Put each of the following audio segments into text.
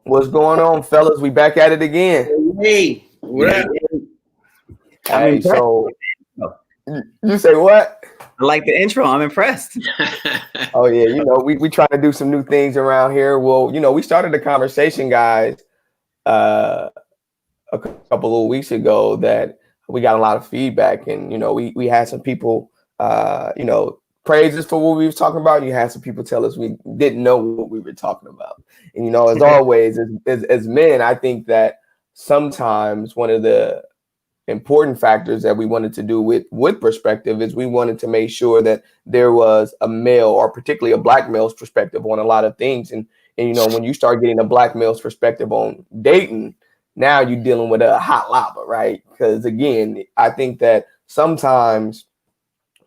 What's going on, fellas? We back at it again. Hey, what up? Hey, so you say what? I like the intro. I'm impressed. Oh yeah, we trying to do some new things around here. Well, we started a conversation, guys, a couple of weeks ago that we got a lot of feedback, and we had some people praise us for what we was talking about. And you had some people tell us we didn't know what we were talking about. And as always, as men, I think that sometimes one of the important factors that we wanted to do with Braspective is we wanted to make sure that there was a male, or particularly a black male's perspective on a lot of things. And when you start getting a black male's perspective on dating, now you're dealing with a hot lava, right? Because again, I think that sometimes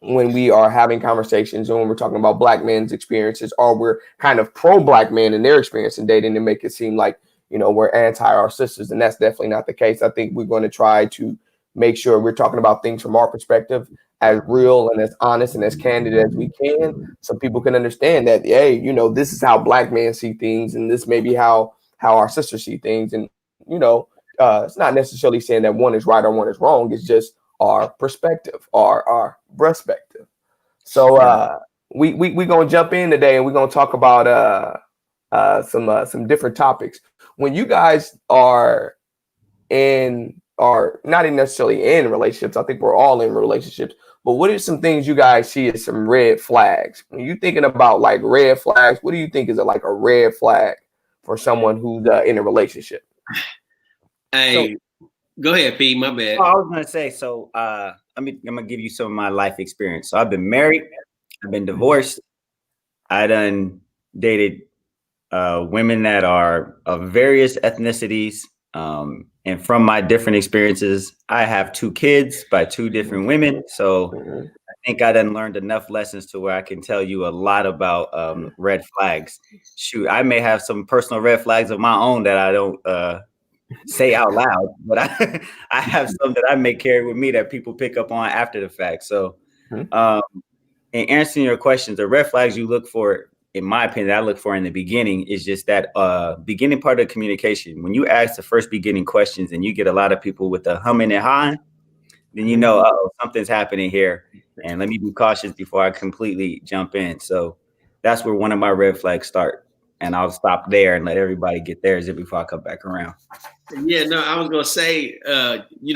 when we are having conversations and when we're talking about black men's experiences, or we're kind of pro black men and their experience in dating, and make it seem like we're anti our sisters, and that's definitely not the case. I think we're going to try to make sure we're talking about things from our perspective as real and as honest and as candid as we can, so people can understand that, hey, this is how black men see things, and this may be how our sisters see things. And it's not necessarily saying that one is right or one is wrong. It's just our perspective, our Braspective. So we gonna jump in today, and we're gonna talk about some different topics. When you guys are not even necessarily in relationships, I think we're all in relationships, but what are some things you guys see as some red flags? When you're thinking about like red flags, what do you think is like a red flag for someone who's in a relationship? Hey, go ahead, P. My bad. I was gonna say, I'm gonna give you some of my life experience. So I've been married, I've been divorced, I done dated women that are of various ethnicities. And from my different experiences, I have 2 kids by 2 different women. So I think I done learned enough lessons to where I can tell you a lot about red flags. Shoot, I may have some personal red flags of my own that I don't say out loud, but I have some that I may carry with me that people pick up on after the fact. So in answering your questions, the red flags you look for, in my opinion, that I look for in the beginning is just that beginning part of communication. When you ask the first beginning questions and you get a lot of people with the humming and hawing, then something's happening here. And let me be cautious before I completely jump in. So that's where one of my red flags start. And I'll stop there and let everybody get theirs before I come back around. Yeah, no, I was gonna say, we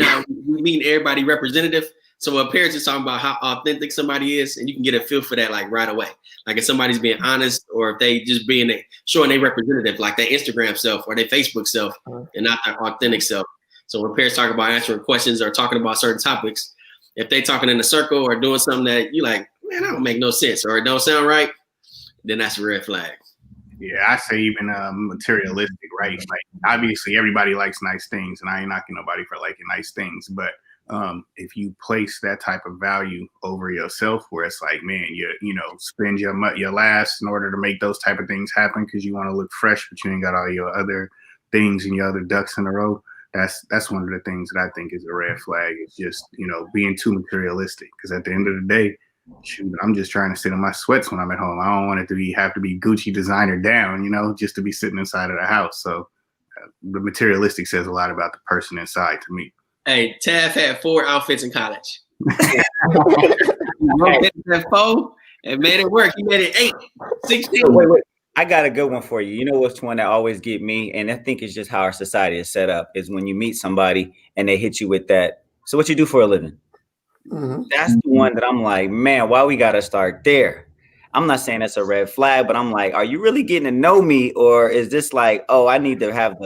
mean everybody representative. So what parents is talking about how authentic somebody is, and you can get a feel for that like right away. Like if somebody's being honest, or if they just showing their representative, like their Instagram self or their Facebook self, and not their authentic self. So when parents talk about answering questions or talking about certain topics, if they talking in a circle or doing something that you like, man, that don't make no sense, or it don't sound right, then that's a red flag. Yeah, I say even materialistic, right? Like obviously everybody likes nice things, and I ain't knocking nobody for liking nice things, but if you place that type of value over yourself, where it's like, man, you spend your last in order to make those type of things happen because you want to look fresh, but you ain't got all your other things and your other ducks in a row. That's one of the things that I think is a red flag. It's just being too materialistic, because at the end of the day, shoot, I'm just trying to sit in my sweats when I'm at home. I don't want it to have to be Gucci designer down, just to be sitting inside of the house. So the materialistic says a lot about the person inside to me. Hey, Tav had 4 outfits in college. Had 4 and made it work. He made it 8, 16. Wait. I got a good one for you. You know what's one that always get me? And I think it's just how our society is set up, is when you meet somebody and they hit you with that. So what you do for a living? That's the one that I'm like, man, why we got to start there? I'm not saying that's a red flag, but I'm like, are you really getting to know me? Or is this like, oh, I need to have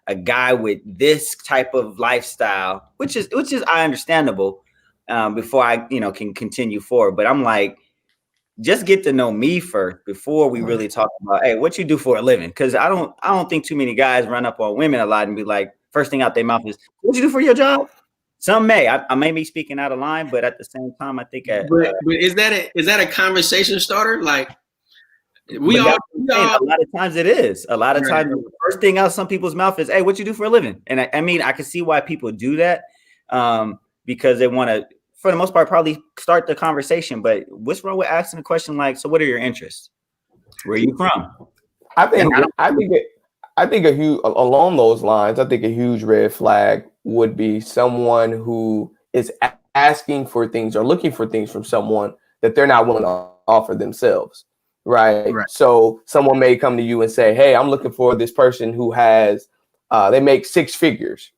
a guy with this type of lifestyle, which is understandable, before I, can continue forward. But I'm like, just get to know me first before we really talk about, hey, what you do for a living? Because I don't think too many guys run up on women a lot and be like, first thing out their mouth is, what you do for your job? Some may. I may be speaking out of line, but at the same time, I think. But is that a conversation starter? Like a lot of times it is. A lot of times, the first thing out some people's mouth is, "Hey, what you do for a living?" And I mean, I can see why people do that, because they want to, for the most part, probably start the conversation. But what's wrong with asking a question like, "So, what are your interests? Where are you from?" I think along those lines, I think a huge red flag would be someone who is asking for things or looking for things from someone that they're not willing to offer themselves. Right. Right. So someone may come to you and say, hey, I'm looking for this person who has, they make 6 figures.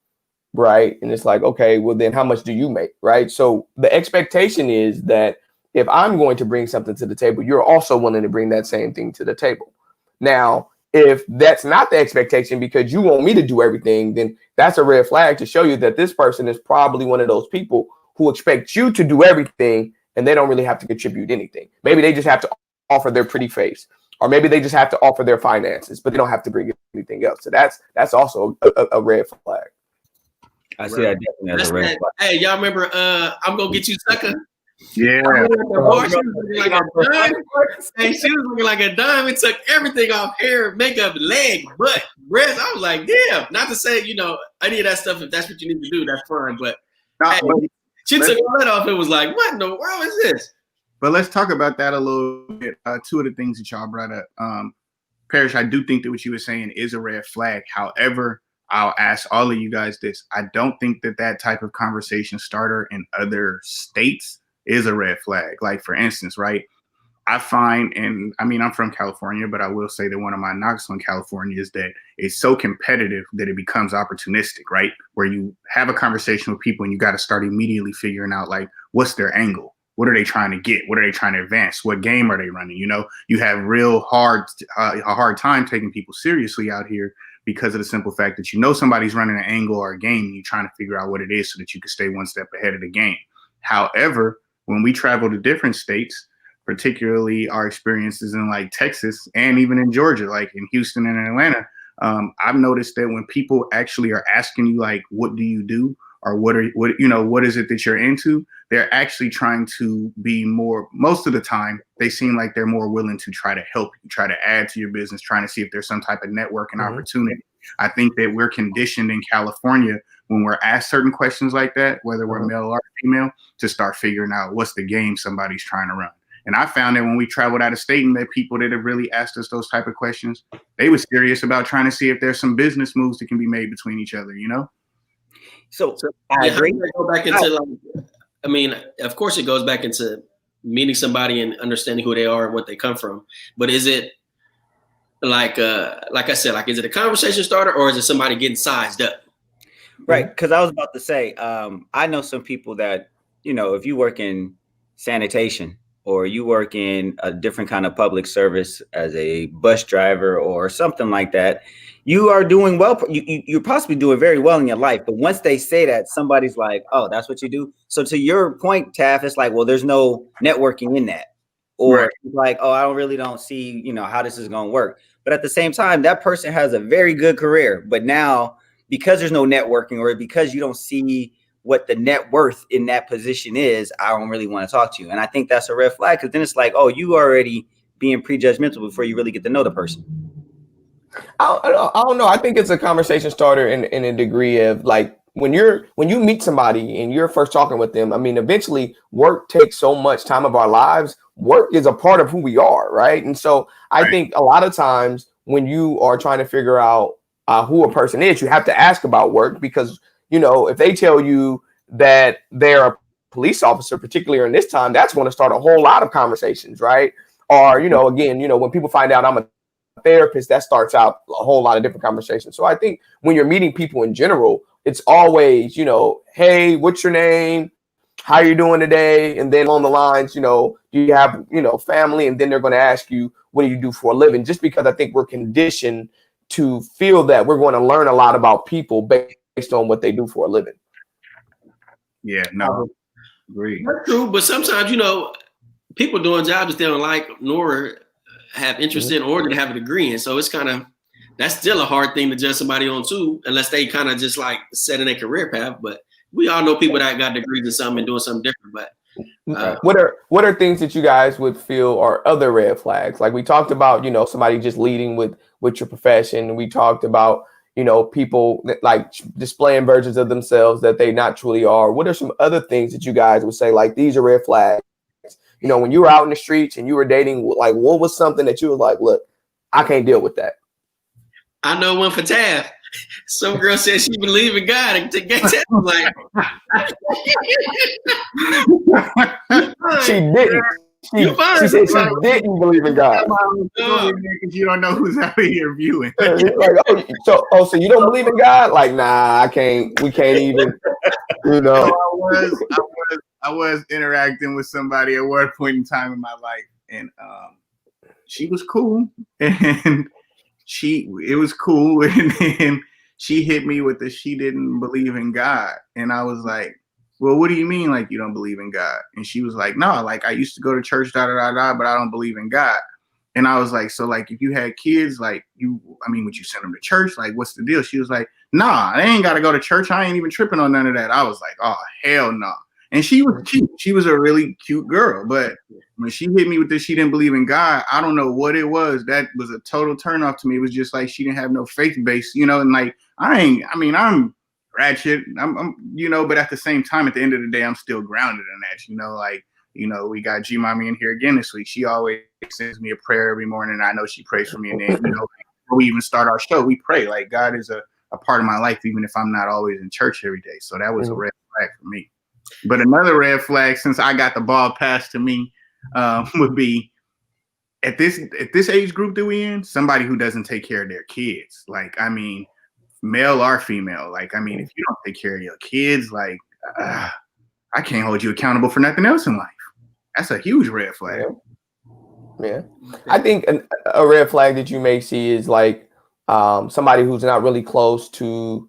Right. And it's like, okay, well, then how much do you make? Right. So the expectation is that if I'm going to bring something to the table, you're also willing to bring that same thing to the table. Now, if that's not the expectation because you want me to do everything, then that's a red flag to show you that this person is probably one of those people who expect you to do everything and they don't really have to contribute anything. Maybe they just have to offer their pretty face, or maybe they just have to offer their finances, but they don't have to bring anything else. So that's also a red flag. I see that definitely as a red flag. Hey, y'all remember I'm Gonna Get You Sucker? Yeah. She was looking like a dime. Hey, she was looking like a dime. It took everything off: hair, makeup, leg, butt, breast. I was like, damn. Not to say, any of that stuff, if that's what you need to do, that's fine. But hey, she took all that off. It was like, what in the world is this? But let's talk about that a little bit. Two of the things that y'all brought up. Parrish, I do think that what you were saying is a red flag. However, I'll ask all of you guys this. I don't think that type of conversation starter in other states is a red flag. Like, for instance, right? I find, and I mean, I'm from California, but I will say that one of my knocks on California is that it's so competitive that it becomes opportunistic, right? Where you have a conversation with people and you got to start immediately figuring out, like, what's their angle? What are they trying to get? What are they trying to advance? What game are they running? You have real a hard time taking people seriously out here because of the simple fact that somebody's running an angle or a game and you're trying to figure out what it is so that you can stay one step ahead of the game. However, when we travel to different states, particularly our experiences in like Texas and even in Georgia, like in Houston and Atlanta, I've noticed that when people actually are asking you, like, what do you do? Or what is it that you're into? They're actually trying to be more, most of the time, they seem like they're more willing to try to help you, try to add to your business, trying to see if there's some type of networking opportunity. I think that we're conditioned in California when we're asked certain questions like that, whether we're male or female, to start figuring out what's the game somebody's trying to run. And I found that when we traveled out of state and that people that have really asked us those type of questions, they were serious about trying to see if there's some business moves that can be made between each other, So I agree. Go back into of course it goes back into meeting somebody and understanding who they are and what they come from. But is it like I said, like, is it a conversation starter or is it somebody getting sized up? Right. Because I was about to say, I know some people that, if you work in sanitation or you work in a different kind of public service as a bus driver or something like that, you are doing well. You're possibly doing very well in your life. But once they say that, somebody's like, oh, that's what you do. So to your point, Taff, it's like, well, there's no networking in that. Or Right. like, oh, I don't see, how this is going to work. But at the same time, that person has a very good career. But now, because there's no networking or because you don't see what the net worth in that position is, I don't really want to talk to you. And I think that's a red flag, because then it's like, oh, you already being prejudgmental before you really get to know the person. I don't know. I think it's a conversation starter in a degree of, like, when you meet somebody and you're first talking with them. I mean, eventually work takes so much time of our lives. Work is a part of who we are, right? And so I think a lot of times when you are trying to figure out who a person is, you have to ask about work, because, if they tell you that they're a police officer, particularly in this time, that's going to start a whole lot of conversations, right? Or, again, when people find out I'm a therapist, that starts out a whole lot of different conversations. So I think when you're meeting people in general, it's always, hey, what's your name? How you doing today? And then on the lines, do you have, family? And then they're going to ask you, what do you do for a living? Just because I think we're conditioned to feel that we're going to learn a lot about people based on what they do for a living. Yeah, no, agree. That's true, but sometimes, people doing jobs that they don't like nor have interest in or have a degree in. So it's that's still a hard thing to judge somebody on too, unless they kind of just like set in a career path. But we all know people that got degrees in something and doing something different. But what are things that you guys would feel are other red flags? Like we talked about, somebody just leading with your profession. We talked about, people that, like, displaying versions of themselves that they not truly are. What are some other things that you guys would say, like, these are red flags? When you were out in the streets and you were dating, like, what was something that you were like, look, I can't deal with that? I know one for Taff. Some girl said she believed in God and to get Taff like she didn't. She said she didn't believe in God. Because you don't know who's out here viewing. Like, so you don't believe in God? Like, nah, I can't. We can't even. You know. I was interacting with somebody at one point in time in my life, and she was cool, and it was cool, and then she hit me with the she didn't believe in God, and I was like, well, what do you mean, like you don't believe in God? And she was like, no, like I used to go to church, but I don't believe in God. And I was like, so like if you had kids, like would you send them to church? Like, what's the deal? She was like, nah, they ain't got to go to church. I ain't even tripping on none of that. I was like, oh, hell no. And she was cute. She was a really cute girl. But when she hit me with this, she didn't believe in God. I don't know what it was. That was a total turnoff to me. It was just like she didn't have no faith base, and like I'm ratchet. I'm but at the same time, at the end of the day, I'm still grounded in that, we got G Mommy in here again this week. She always sends me a prayer every morning. I know she prays for me. And then, before we even start our show, we pray. Like God is a part of my life, even if I'm not always in church every day. So that was a red flag for me. But another red flag, since I got the ball passed to me, would be at this age group that we in, somebody who doesn't take care of their kids. Like, male or female. Like, if you don't take care of your kids, like, I can't hold you accountable for nothing else in life. That's a huge red flag. Yeah. I think a red flag that you may see is like somebody who's not really close to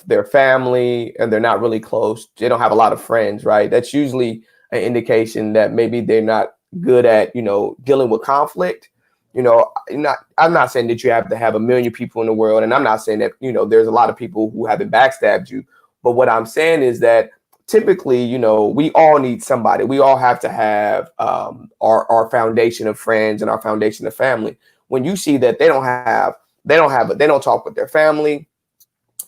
their family, and they're not really close. They don't have a lot of friends, right? That's usually an indication that maybe they're not good at, dealing with conflict. I'm not saying that you have to have a million people in the world, and I'm not saying that, there's a lot of people who haven't backstabbed you. But what I'm saying is that typically, we all need somebody. We all have to have our foundation of friends and our foundation of family. When you see that they don't talk with their family,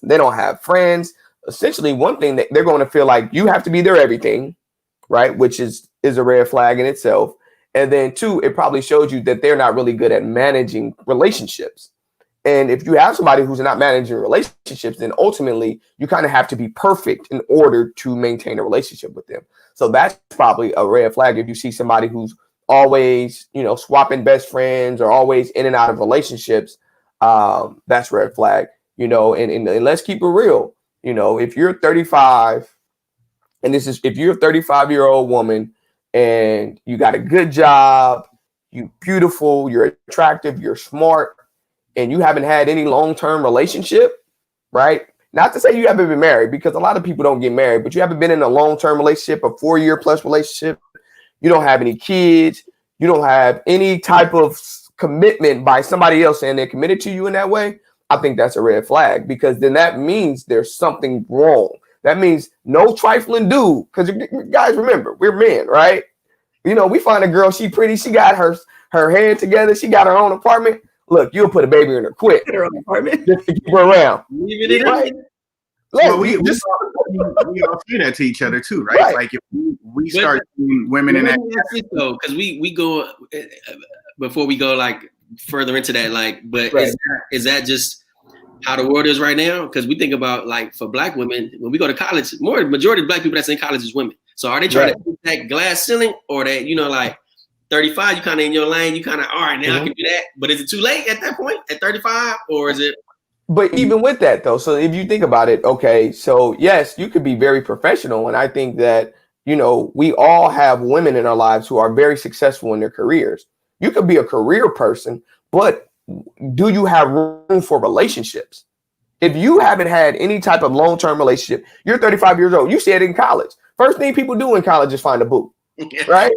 they don't have friends. Essentially, one thing that they're going to feel like you have to be their everything, right? Which is a red flag in itself. And then two, it probably shows you that they're not really good at managing relationships. And if you have somebody who's not managing relationships, then ultimately you kind of have to be perfect in order to maintain a relationship with them. So that's probably a red flag. If you see somebody who's always, swapping best friends or always in and out of relationships, that's red flag. And let's keep it real. If you're 35, and if you're a 35-year-old woman and you got a good job, you're beautiful, you're attractive, you're smart, and you haven't had any long-term relationship, right? Not to say you haven't been married, because a lot of people don't get married, but you haven't been in a long-term relationship, a 4-year plus relationship. You don't have any kids. You don't have any type of commitment by somebody else saying they're committed to you in that way. I think that's a red flag, because then that means there's something wrong. That means no trifling dude. Because guys, remember, we're men, right? We find a girl, she pretty, she got her head together, she got her own apartment. Look, you'll put a baby in her quick. Her own apartment. Just to keep her around. Right? Well, we all say that to each other too, right? Like if we start seeing women in that, because we go before we go like further into that, like, but is that just how the world is right now? Because we think about, like, for Black women, when we go to college, majority of Black people that's in college is women. So are they trying to hit that glass ceiling, or that, like 35, you kind of in your lane, you kind of, all right, now I can do that. But is it too late at that point, at 35, or is it? But even with that, though, so if you think about it, okay, so yes, you could be very professional. And I think that, we all have women in our lives who are very successful in their careers. You could be a career person, but do you have room for relationships? If you haven't had any type of long-term relationship, you're 35 years old. You see it in college. First thing people do in college is find a boo, right?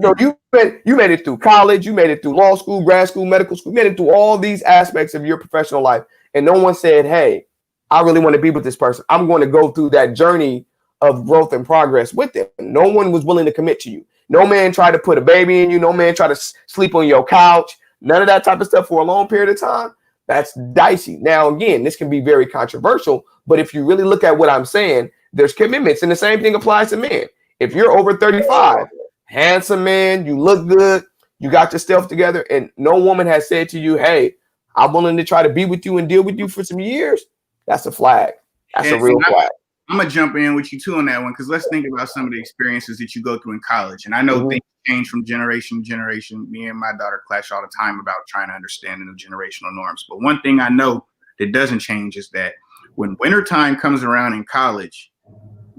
So you made it through college, you made it through law school, grad school, medical school, you made it through all these aspects of your professional life. And no one said, hey, I really want to be with this person. I'm going to go through that journey of growth and progress with them. No one was willing to commit to you. No man tried to put a baby in you. No man tried to sleep on your couch. None of that type of stuff for a long period of time. That's dicey. Now, again, this can be very controversial, but if you really look at what I'm saying, there's commitments, and the same thing applies to men. If you're over 35, handsome man, you look good, you got your stuff together, and no woman has said to you, hey, I'm willing to try to be with you and deal with you for some years, that's a flag. That's a real flag. I'm gonna jump in with you too on that one, because let's think about some of the experiences that you go through in college. And I know things change from generation to generation. Me and my daughter clash all the time about trying to understand the generational norms. But one thing I know that doesn't change is that when wintertime comes around in college,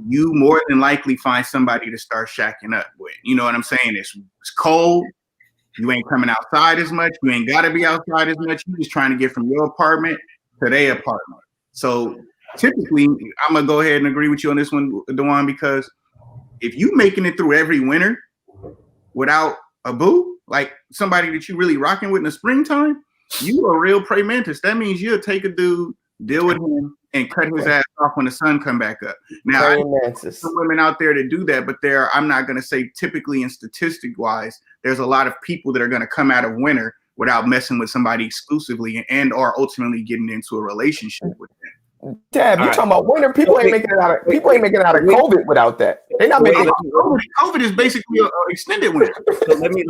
you more than likely find somebody to start shacking up with. You know what I'm saying? It's cold. You ain't coming outside as much. You ain't got to be outside as much. You're just trying to get from your apartment to their apartment. So typically, I'm going to go ahead and agree with you on this one, DeJuan, because if you making it through every winter without a boo, like somebody that you really rocking with in the springtime, you a real praying mantis. That means you'll take a dude, deal with him, and cut his ass off when the sun come back up. Now, I know some women out there that do that, but I'm not going to say typically and statistic-wise, there's a lot of people that are going to come out of winter without messing with somebody exclusively and or ultimately getting into a relationship with them. Tab, you talking about winter? People ain't making it out of COVID without that. They're not making it. COVID is basically an extended winter. So let me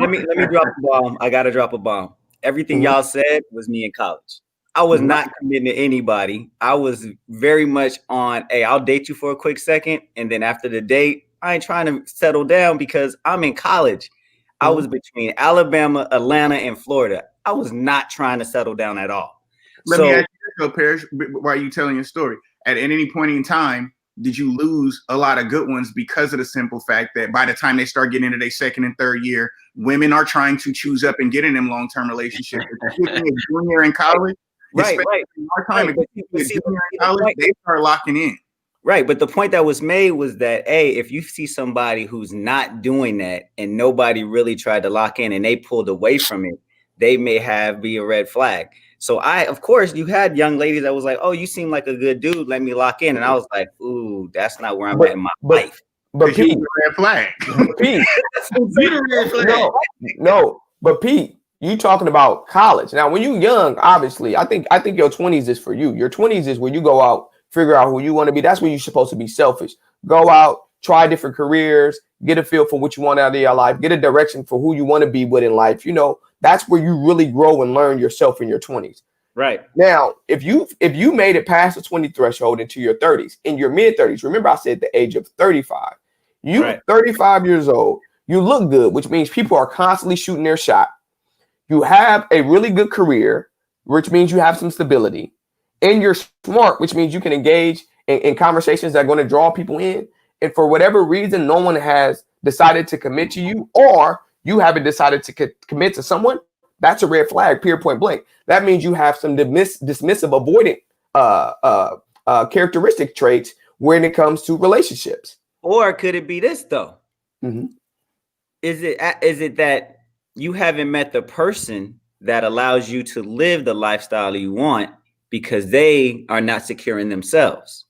drop a bomb. I gotta drop a bomb. Everything y'all said was me in college. I was not committing to anybody. I was very much on, hey, I'll date you for a quick second, and then after the date, I ain't trying to settle down because I'm in college. I was between Alabama, Atlanta, and Florida. I was not trying to settle down at all. Let me ask you this, Parrish, while you telling your story. At any point in time, did you lose a lot of good ones because of the simple fact that by the time they start getting into their second and third year, women are trying to choose up and get in them long-term relationships? If you're a junior in college, right. Our time, they start locking in. Right, but the point that was made was that, hey, if you see somebody who's not doing that and nobody really tried to lock in and they pulled away from it, they may be a red flag. So of course, you had young ladies that was like, oh, you seem like a good dude, let me lock in. And I was like, ooh, that's not where I'm at in my life. But Pete, red flag. Pete, no, but Pete, you talking about college. Now, when you're young, obviously, I think your 20s is for you. Your 20s is where you go out, figure out who you want to be. That's where you're supposed to be selfish. Go out, try different careers, get a feel for what you want out of your life, get a direction for who you want to be with in life. You know, that's where you really grow and learn yourself in your 20s. Right. Now, if you made it past the 20 threshold into your 30s, in your mid 30s, remember I said the age of 35. You're 35 years old. You look good, which means people are constantly shooting their shot. You have a really good career, which means you have some stability. And you're smart, which means you can engage in conversations that are going to draw people in. And for whatever reason, no one has decided to commit to you, or you haven't decided to commit to someone. That's a red flag, period, point blank. That means you have some dismissive, avoidant characteristic traits when it comes to relationships. Or could it be this though? Mm-hmm. Is it that you haven't met the person that allows you to live the lifestyle you want because they are not secure in themselves?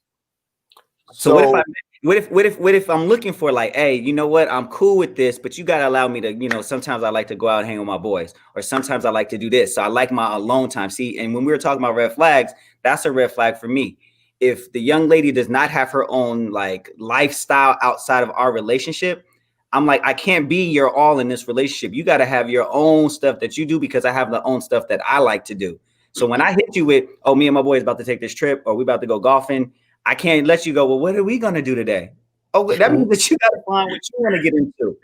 So what if I'm looking for like, hey, you know what? I'm cool with this, but you got to allow me to, you know, sometimes I like to go out and hang with my boys, or sometimes I like to do this. So I like my alone time. See, and when we were talking about red flags, that's a red flag for me. If the young lady does not have her own like lifestyle outside of our relationship, I'm like, I can't be your all in this relationship. You got to have your own stuff that you do because I have the own stuff that I like to do. So when I hit you with, oh, me and my boy is about to take this trip, or we about to go golfing, I can't let you go, well, what are we going to do today? Oh, that means that you got to find what you want to get into.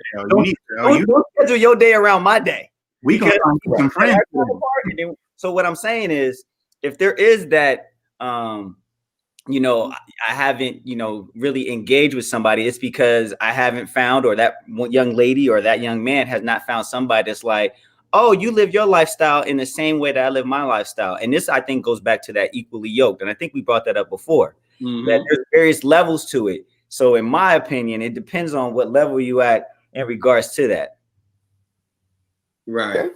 Don't schedule your day around my day. We can find some friends. So what I'm saying is, if there is that, you know, I haven't, you know, really engaged with somebody, it's because I haven't found, or that young lady or that young man has not found somebody that's like, oh, you live your lifestyle in the same way that I live my lifestyle. And this, I think, goes back to that equally yoked. And I think we brought that up before, that there's various levels to it. So in my opinion, it depends on what level you at in regards to that. Right. Okay.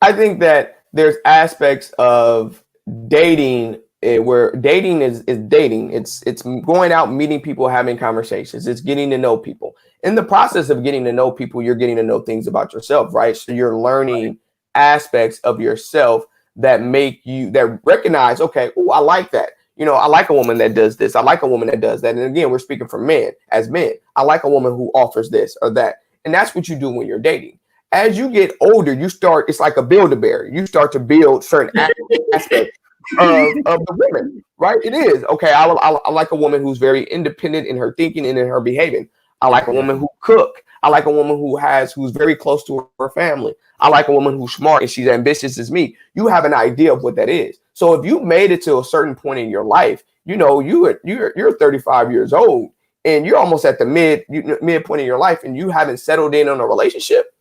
I think that there's aspects of dating where dating is dating. It's going out, meeting people, having conversations. It's getting to know people. In the process of getting to know people, you're getting to know things about yourself, right? So you're learning aspects of yourself that make you, that recognize, okay, oh, I like that. You know, I like a woman that does this. I like a woman that does that. And again, we're speaking for men as men. I like a woman who offers this or that. And that's what you do when you're dating. As you get older, it's like a Build-A-Bear. You start to build certain aspects of the women, right? It is. Okay, I like a woman who's very independent in her thinking and in her behaving. I like a woman who cook. I like a woman who's very close to her family. I like a woman who's smart and she's ambitious as me. You have an idea of what that is. So if you made it to a certain point in your life, you're 35 years old and you're almost at the mid point in your life and you haven't settled in on a relationship,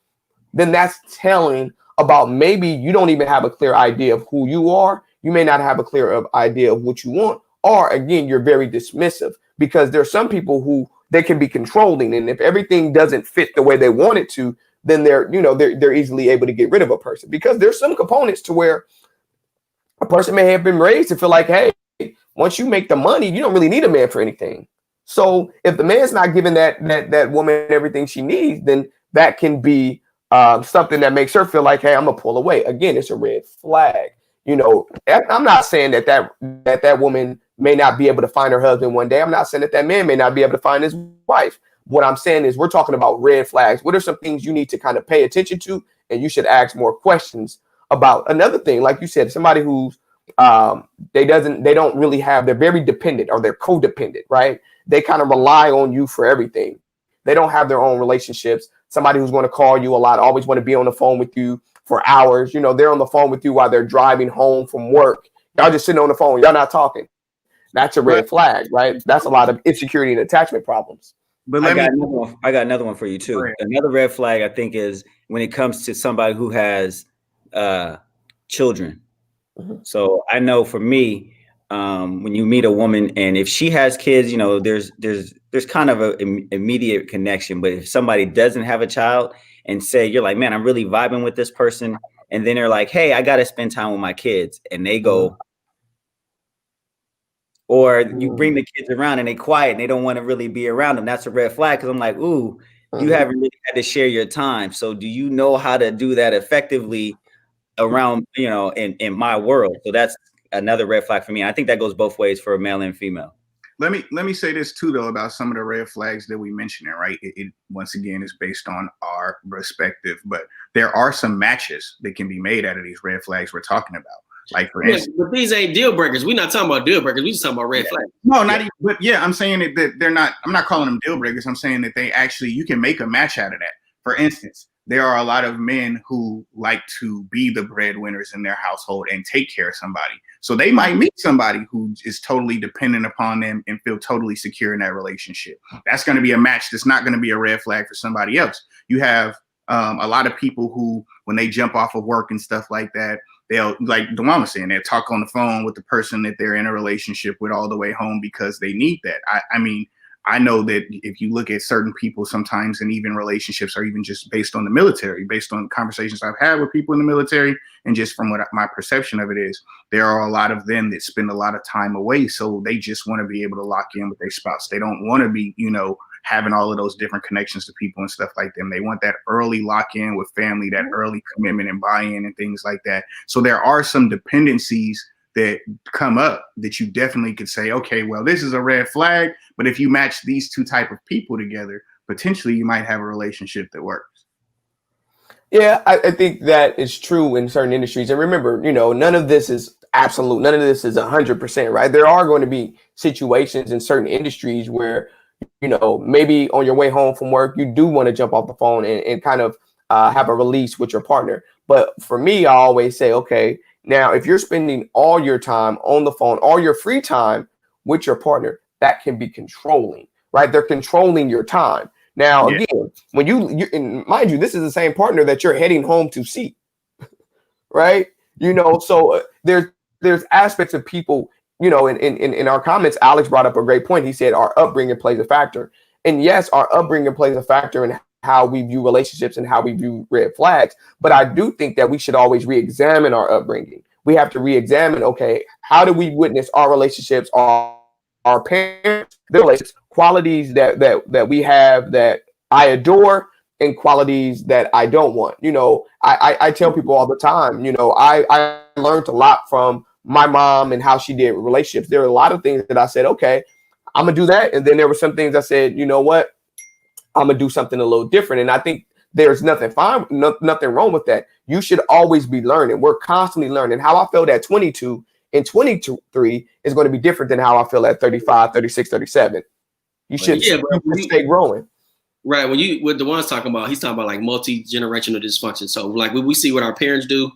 then that's telling about maybe you don't even have a clear idea of who you are. You may not have a clear idea of what you want, or again, you're very dismissive, because there's some people who they can be controlling, and if everything doesn't fit the way they want it to, then they're easily able to get rid of a person, because there's some components to where a person may have been raised to feel like, hey, once you make the money, you don't really need a man for anything. So if the man's not giving that woman everything she needs, then that can be something that makes her feel like, hey, I'm gonna pull away. Again, it's a red flag. I'm not saying that woman may not be able to find her husband one day. I'm not saying that man may not be able to find his wife. What I'm saying is we're talking about red flags. What are some things you need to kind of pay attention to, and you should ask more questions about? Another thing, like you said, somebody who's they're very dependent, or they're codependent, right? They kind of rely on you for everything. They don't have their own relationships. Somebody who's going to call you a lot, always want to be on the phone with you for hours. They're on the phone with you while they're driving home from work. Y'all just sitting on the phone. Y'all not talking. That's a red flag, right? That's a lot of insecurity and attachment problems. But I got another one for you too. Another red flag, I think, is when it comes to somebody who has children. Mm-hmm. So I know for me, when you meet a woman and if she has kids, there's kind of an immediate connection. But if somebody doesn't have a child and say, you're like, man, I'm really vibing with this person, and then they're like, hey, I got to spend time with my kids, and they go, or you bring the kids around and they quiet and they don't want to really be around them, that's a red flag. Because I'm like, ooh, you haven't really had to share your time. So do you know how to do that effectively around, in my world? So that's another red flag for me. I think that goes both ways for a male and female. Let me say this too, though, about some of the red flags that we mentioned, right? It once again is based on our perspective, but there are some matches that can be made out of these red flags we're talking about. Like, for instance, but these ain't deal breakers. We're not talking about deal breakers. We just talking about red flags. No, not even. But yeah, I'm saying that they're not. I'm not calling them deal breakers. I'm saying that you can make a match out of that. For instance, there are a lot of men who like to be the breadwinners in their household and take care of somebody. So they might meet somebody who is totally dependent upon them and feel totally secure in that relationship. That's going to be a match. That's not going to be a red flag for somebody else. You have a lot of people who, when they jump off of work and stuff like that, they'll, like DeJuan was saying, they'll talk on the phone with the person that they're in a relationship with all the way home because they need that. I mean, I know that if you look at certain people sometimes, and even relationships are even just based on the military, based on conversations I've had with people in the military, and just from what my perception of it is, there are a lot of them that spend a lot of time away. So they just want to be able to lock in with their spouse. They don't want to be, having all of those different connections to people and stuff like them. They want that early lock in with family, that early commitment and buy-in and things like that. So there are some dependencies that come up that you definitely could say, okay, well, this is a red flag, but if you match these two type of people together, potentially you might have a relationship that works. Yeah, I think that is true in certain industries. And remember, none of this is absolute. None of this is 100%, right? There are going to be situations in certain industries where, maybe on your way home from work, you do want to jump off the phone and kind of have a release with your partner. But for me, I always say, okay, now, if you're spending all your time on the phone, all your free time with your partner, that can be controlling, right? They're controlling your time. Now, again, when you and mind you, this is the same partner that you're heading home to see, right? So there's aspects of people, in our comments, Alex brought up a great point. He said our upbringing plays a factor. And yes, our upbringing plays a factor in how we view relationships and how we view red flags. But I do think that we should always re-examine our upbringing. We have to re-examine, okay, how do we witness our relationships, our parents, their relationships, qualities that we have that I adore and qualities that I don't want. I tell people all the time, I learned a lot from my mom and how she did relationships. There are a lot of things that I said, okay, I'm going to do that. And then there were some things I said, you know what? I'm going to do something a little different. And I think there's nothing nothing wrong with that. You should always be learning. We're constantly learning. How I felt at 22 and 23 is going to be different than how I feel at 35, 36, 37. You should, stay growing. Right. When you with the ones talking about, he's talking about like multi-generational dysfunction. So like what we see what our parents do,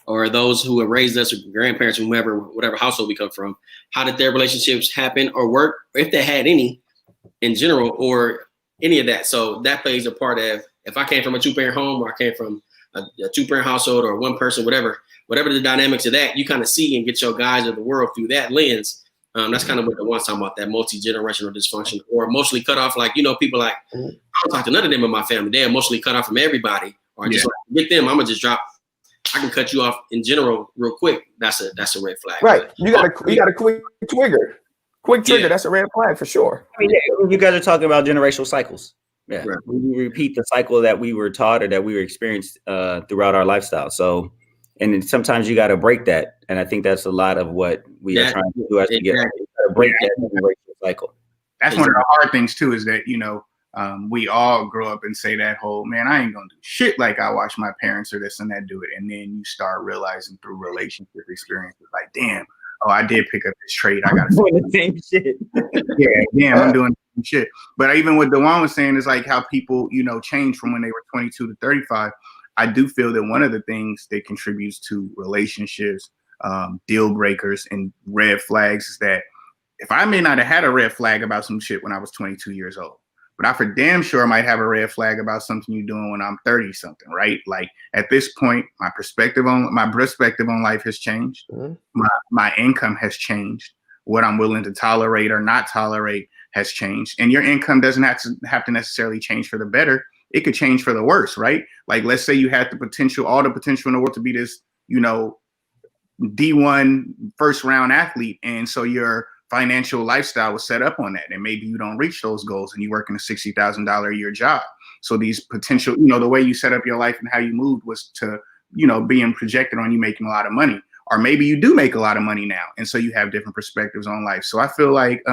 or those who have raised us, or grandparents, or whoever, whatever household we come from, how did their relationships happen or work, if they had any in general, or any of that. So that plays a part of, if I came from a 2-parent home, or I came from a 2-parent household, or one person, whatever the dynamics of that, you kind of see and get your guys of the world through that lens. That's kind of what the one's talking about, that multi-generational dysfunction, or emotionally cut off. Like, people like, I don't talk to none of them in my family. They're emotionally cut off from everybody. Or just like, get them, I'm going to just drop. I can cut you off in general real quick. That's a red flag. Right. You got a quick trigger. Quick trigger. That's a red flag for sure. I mean, you guys are talking about generational cycles. Yeah. Right. We repeat the cycle that we were taught or that we were experienced throughout our lifestyle. So, and then sometimes you got to break that. And I think that's a lot of what we are trying to do as we get to break that generational cycle. That's one of the hard things too, is that, we all grow up and say that whole, man, I ain't going to do shit like I watch my parents or this and that do it. And then you start realizing through relationship experiences, like, damn, I did pick up this trait. I got to do the same shit. Damn, I'm doing the same shit. But even what Dewan was saying is like how people, change from when they were 22 to 35. I do feel that one of the things that contributes to relationships, deal breakers, and red flags is that if I may not have had a red flag about some shit when I was 22 years old, but I for damn sure might have a red flag about something you're doing when I'm 30 something, right? Like at this point, my perspective on life has changed. Mm-hmm. My income has changed. What I'm willing to tolerate or not tolerate has changed. And your income doesn't have to necessarily change for the better. It could change for the worse, right? Like, let's say you had all the potential in the world to be this, D1 first round athlete. And so your financial lifestyle was set up on that. And maybe you don't reach those goals and you work in a $60,000 a year job. So these potential, the way you set up your life and how you moved was to, being projected on you making a lot of money. Or maybe you do make a lot of money now. And so you have different perspectives on life. So I feel like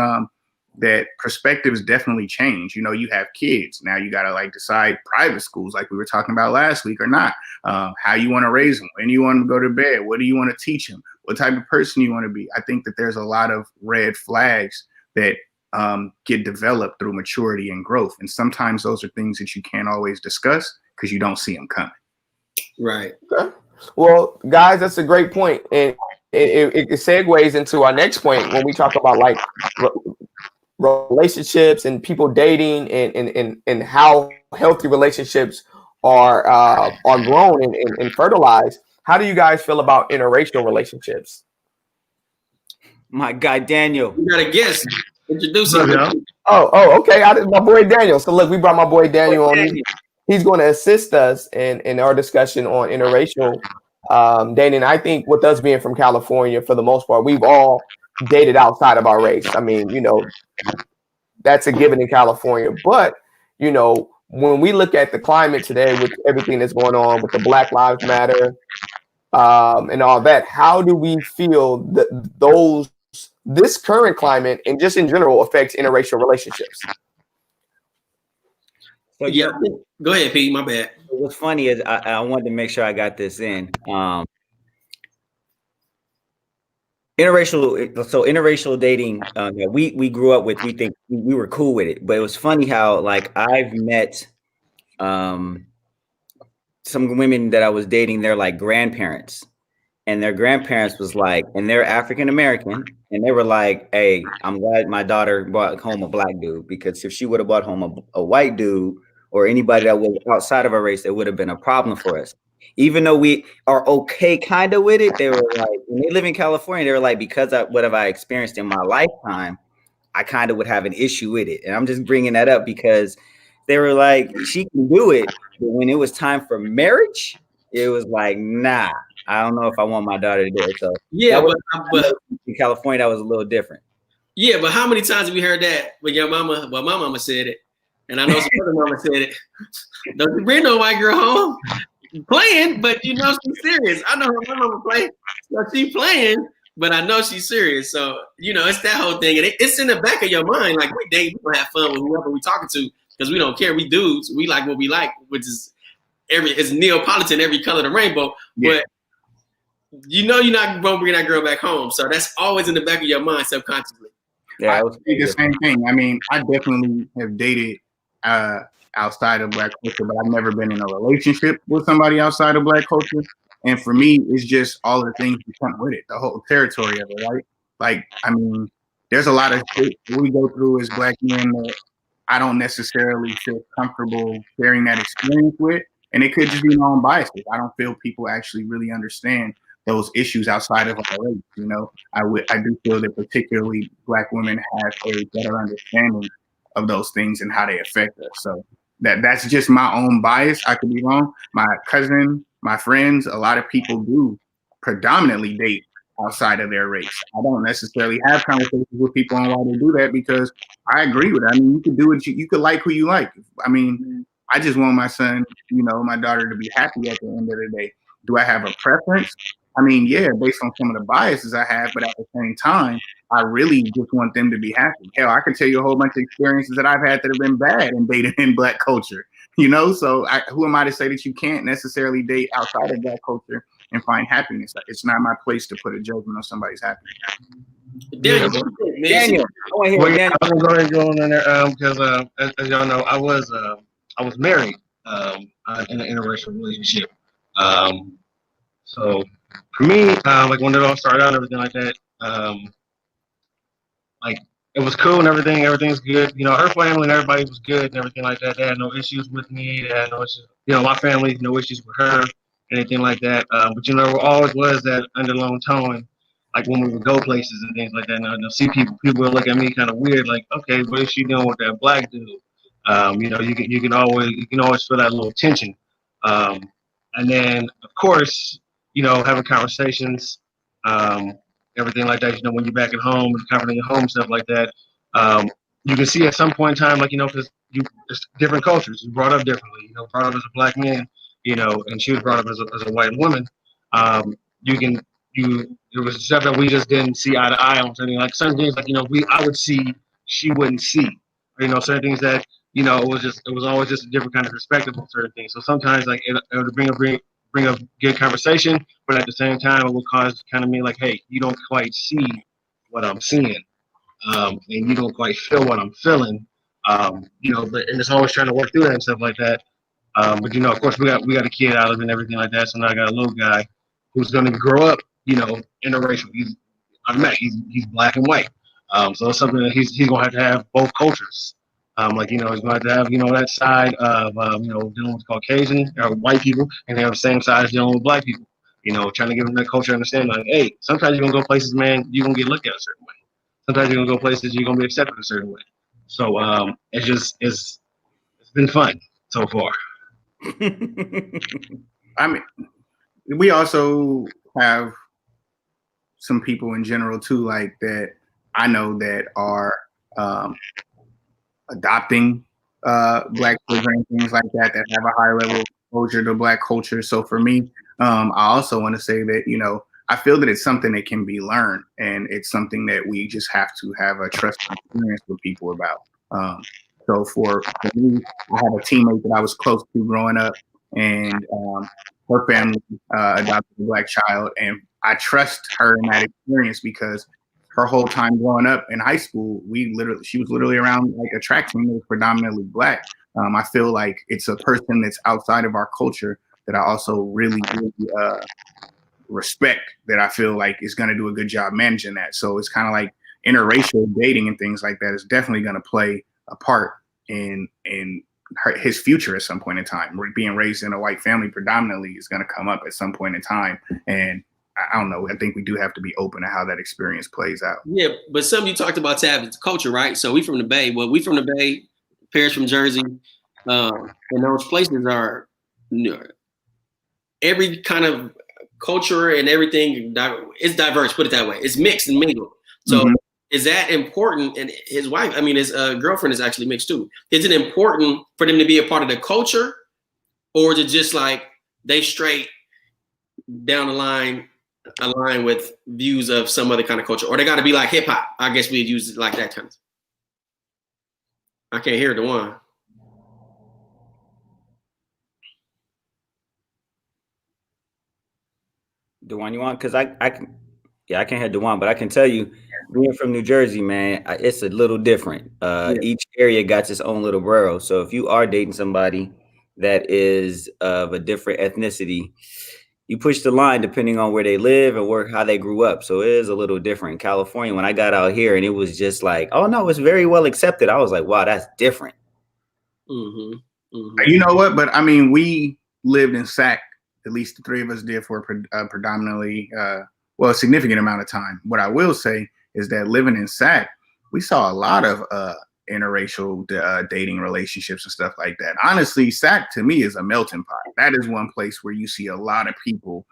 that perspectives definitely change. You have kids. Now you got to decide private schools like we were talking about last week or not. How you want to raise them. When you want to go to bed. What do you want to teach them? What type of person you want to be. I think that there's a lot of red flags that get developed through maturity and growth. And sometimes those are things that you can't always discuss because you don't see them coming. Right. Okay. Well, guys, that's a great point. And it segues into our next point when we talk about relationships and people dating and how healthy relationships are grown and fertilized. How do you guys feel about interracial relationships? My guy Daniel. You got a guest. Introduce him. Oh, okay. My boy Daniel. So look, we brought my boy Daniel on. He's going to assist us in our discussion on interracial dating. I think with us being from California, for the most part, we've all dated outside of our race. I mean, that's a given in California. But, when we look at the climate today with everything that's going on with the Black Lives Matter and all that, how do we feel that this current climate and just in general affects interracial relationships? So yeah, go ahead, Pete. My bad. What's funny is I wanted to make sure I got this in. Interracial dating. We grew up with. We think we were cool with it, but it was funny how I've met some women that I was dating. They're like grandparents, and their grandparents was and they're African American, and they were like, "Hey, I'm glad my daughter brought home a black dude because if she would have brought home a white dude." Or anybody that was outside of our race, it would have been a problem for us. Even though we are okay kind of with it, they were when they live in California, they were because of what have I experienced in my lifetime, I kind of would have an issue with it. And I'm just bringing that up because they were she can do it. But when it was time for marriage, it was nah, I don't know if I want my daughter to do it. So yeah, but in California, that was a little different. Yeah, but how many times have we heard that when your mama, my mama said it? And I know some other mama said it. Don't bring no white girl home playing, but she's serious. I know her mama play, so she's playing, but I know she's serious. So it's that whole thing, and it's in the back of your mind. We date, we gonna have fun with whoever we talking to because we don't care. We dudes, we like what we like, which is it's Neapolitan every color of the rainbow, Yeah. but you know you're not gonna bring that girl back home. So that's always in the back of your mind subconsciously. Yeah, I think the same thing. I mean, I definitely have dated outside of Black culture, but I've never been in a relationship with somebody outside of Black culture. And for me, it's just all the things that come with it, the whole territory of it, right? Like, I mean, there's a lot of shit we go through as Black men that I don't necessarily feel comfortable sharing that experience with. And it could just be my own biases. I don't feel people actually really understand those issues outside of our race. You know, I do feel that particularly Black women have a better understanding of those things and how they affect us. So that's just my own bias. I could be wrong. My cousin, my friends, a lot of people do predominantly date outside of their race. I don't necessarily have conversations with people on why they do that because I agree with it. I mean, you could do it. You could like who you like. I mean, I just want my son, you know, my daughter to be happy at the end of the day. Do I have a preference? I mean, yeah, based on some of the biases I have, but at the same time, I really just want them to be happy. Hell, I can tell you a whole bunch of experiences that I've had that have been bad in dating in Black culture, you know? So who am I to say that you can't necessarily date outside of Black culture and find happiness? It's not my place to put a judgment on somebody's happiness. Daniel, Daniel, Well, yeah, I'm gonna go ahead and go in there because as y'all know, I was married in an interracial relationship. So for me, like when it all started out and everything like that, like it was cool and everything. Everything's good. You know, her family and everybody was good and everything like that. They had no issues with me. They had no issues. You know, my family, no issues with her, anything like that. But you know, always was that underlying tone. Like when we would go places and things like that, and I'll see people would look at me kind of weird, like, okay, what is she doing with that Black dude? You know, you can always feel that little tension. And then of course, you know, having conversations, everything like that. You know, when you're back at home and covering your home stuff like that, um, you can see at some point in time, like, you know, because it's different cultures. You brought up differently. You know, brought up as a Black man, you know, and she was brought up as a white woman. It was stuff that we just didn't see eye to eye on. Something like certain things, like, you know, I would see, she wouldn't see. You know, certain things that, you know, it was always just a different kind of perspective on certain things. So sometimes, like, it would bring a good conversation, but at the same time, it would cause kind of me like, hey, you don't quite see what I'm seeing, and you don't quite feel what I'm feeling. You know, and it's always trying to work through that and stuff like that. But you know, of course, we got a kid out of it and everything like that. So now I got a little guy who's going to grow up, you know, interracial. He's Black and white. So it's something that he's going to have both cultures. Like, you know, he's going to have, you know, that side of, you know, dealing with Caucasian or white people, and they have the same side as dealing with Black people. You know, trying to give them that culture understanding. Like, hey, sometimes you're going to go places, man, you're going to get looked at a certain way. Sometimes you're going to go places, you're going to be accepted a certain way. So it's been fun so far. I mean, we also have some people in general too, like that I know that are adopting Black children, things like that have a high level of exposure to Black culture. So for me, I also want to say that, you know, I feel that it's something that can be learned, and it's something that we just have to have a trusted experience with people about. So for me, I have a teammate that I was close to growing up, and her family adopted a Black child, and I trust her in that experience because her whole time growing up in high school, she was literally around like a track team that was predominantly Black. I feel like it's a person that's outside of our culture that I also really respect, that I feel like is going to do a good job managing that. So it's kind of like interracial dating and things like that is definitely going to play a part in his future at some point in time. Being raised in a white family predominantly is going to come up at some point in time, and I don't know. I think we do have to be open to how that experience plays out. Yeah, but something you talked about, Tab, is culture, right? So we from the Bay. Well, we from the Bay. Parents from Jersey, and those places are, you know, every kind of culture and everything is diverse. Put it that way. It's mixed and mingled. So is that important? And his wife, I mean, his girlfriend is actually mixed too. Is it important for them to be a part of the culture, or is it just like they straight down the line align with views of some other kind of culture, or they got to be like hip hop? I guess we'd use it like that kind of. I can't hear the one. Dewan, you want? Because I can, yeah, I can't have Dewan, but I can tell you, being from New Jersey, man, it's a little different. Yeah. Each area got its own little borough. So if you are dating somebody that is of a different ethnicity, you push the line depending on where they live and where how they grew up. So it is a little different. In California, when I got out here, and it was just like, oh no, it's very well accepted. I was like, wow, that's different. Mm-hmm. You know what? But I mean, we lived in SAC. At least the three of us did for predominantly, well, a significant amount of time. What I will say is that living in SAC, we saw a lot of interracial dating relationships and stuff like that. Honestly, SAC to me is a melting pot. That is one place where you see a lot of people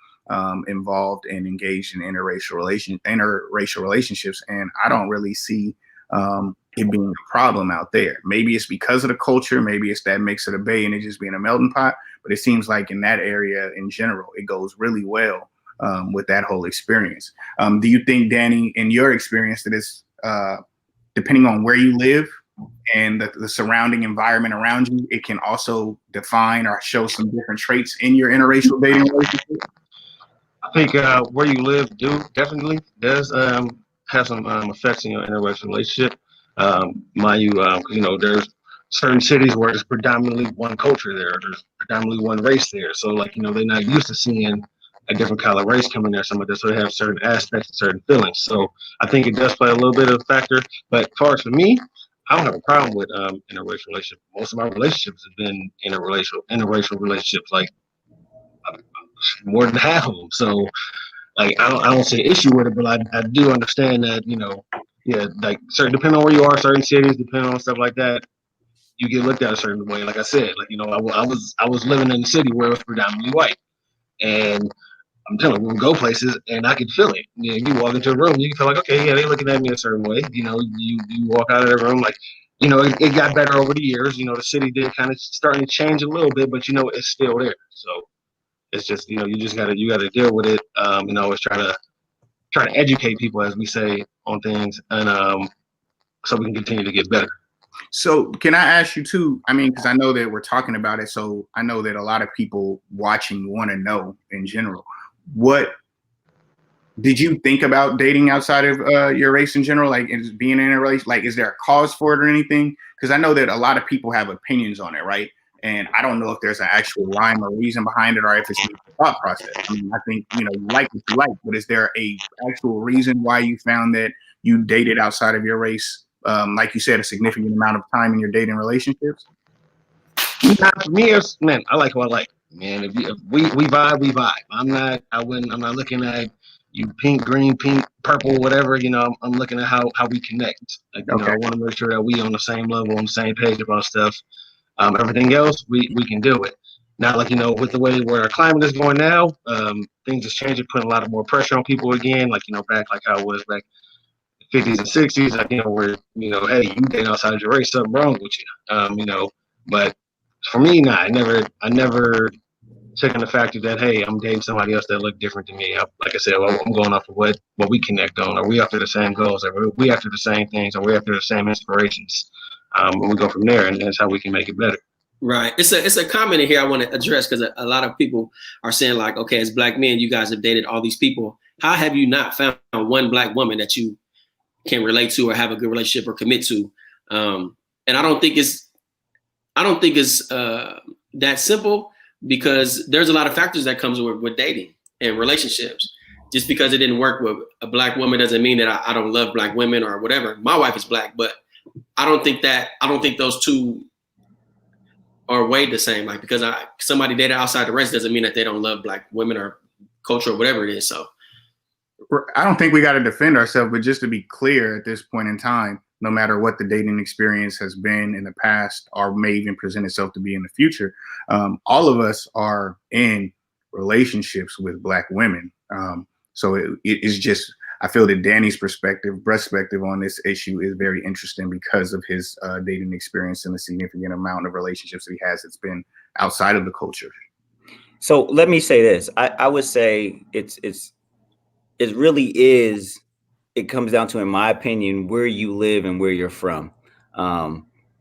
involved and engaged in interracial relationships, and I don't really see it being a problem out there. Maybe it's because of the culture, maybe it's that mix of the Bay and it just being a melting pot. But it seems like in that area in general, it goes really well with that whole experience. Do you think, Danny, in your experience, that it's depending on where you live and the surrounding environment around you, it can also define or show some different traits in your interracial dating relationship? I think where you live definitely does have some effects in your interracial relationship. Mind you, there's certain cities where there's predominantly one culture there. There's predominantly one race there. So like, they're not used to seeing a different color race coming there, some of this, so they have certain aspects and certain feelings. So I think it does play a little bit of a factor. But as far as for me, I don't have a problem with interracial relationships. Most of my relationships have been interracial relationships, like more than half of them. So like I don't see an issue with it, but I do understand that, yeah, like certain depending on where you are, certain cities, depending on stuff like that, you get looked at a certain way. Like I said, like I was living in a city where it was predominantly white, and I'm telling you, we go places and I can feel it. You walk into a room, you can feel like, okay, yeah, they're looking at me a certain way. You walk out of the room like, it got better over the years. The city did kind of starting to change a little bit, but it's still there. So it's just, you just gotta deal with it. Always try to educate people, as we say, on things, and so we can continue to get better. So can I ask you too? I mean, because I know that we're talking about it, so I know that a lot of people watching want to know in general. What did you think about dating outside of your race in general? Like, is being in a relationship, like, is there a cause for it or anything? Because I know that a lot of people have opinions on it, right? And I don't know if there's an actual rhyme or reason behind it, or if it's a thought process. I mean, I think you like what you like, but is there a actual reason why you found that you dated outside of your race? Like you said, a significant amount of time in your dating relationships? For me, man, I like who I like. Man, if we vibe, we vibe. I'm not looking at you pink, green, pink, purple, whatever. I'm looking at how we connect. Like, Okay. I want to make sure that we on the same level, on the same page about stuff. Everything else we can deal with. Now, like, with the way where our climate is going now, things is changing, putting a lot of more pressure on people again. Like, back like how it was back 50s and 60s, like, where, hey, you date outside of your race, something wrong with you. But for me, I never taken the factor that, hey, I'm dating somebody else that look different than me. Like I said, I'm going off of what we connect on. Are we after the same goals? Are we after the same things? Are we after the same inspirations? And we go from there, and that's how we can make it better. Right. It's a comment in here I want to address, because a lot of people are saying, like, okay, as Black men, you guys have dated all these people. How have you not found one Black woman that you can relate to or have a good relationship or commit to? And I don't think it's that simple, because there's a lot of factors that comes with dating and relationships. Just because it didn't work with a Black woman doesn't mean that I don't love Black women or whatever. My wife is Black, but I don't think those two are weighed the same. Like, because somebody dated outside the race doesn't mean that they don't love Black women or culture or whatever it is. So I don't think we got to defend ourselves, but just to be clear at this point in time, no matter what the dating experience has been in the past or may even present itself to be in the future, all of us are in relationships with Black women. So it is just, I feel that Danny's perspective on this issue is very interesting because of his dating experience and the significant amount of relationships that he has that's been outside of the culture. So let me say this. I would say it really is. It comes down to, in my opinion, where you live and where you're from.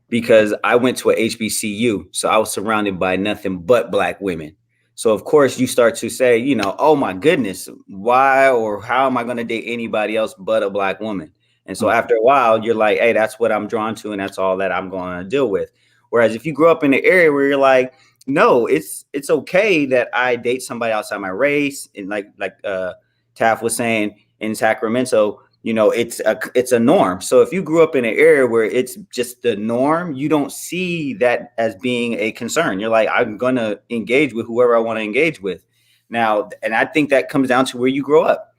Because I went to a HBCU, so I was surrounded by nothing but Black women. So of course you start to say, you know, oh my goodness, why or how am I going to date anybody else but a Black woman? And so after a while, you're like, hey, that's what I'm drawn to, and that's all that I'm going to deal with. Whereas if you grow up in an area where you're like, no, it's okay that I date somebody outside my race, and like Taff was saying in Sacramento, you know, it's a norm. So if you grew up in an area where it's just the norm, you don't see that as being a concern. You're like, I'm gonna engage with whoever I want to engage with. Now, and I think that comes down to where you grow up.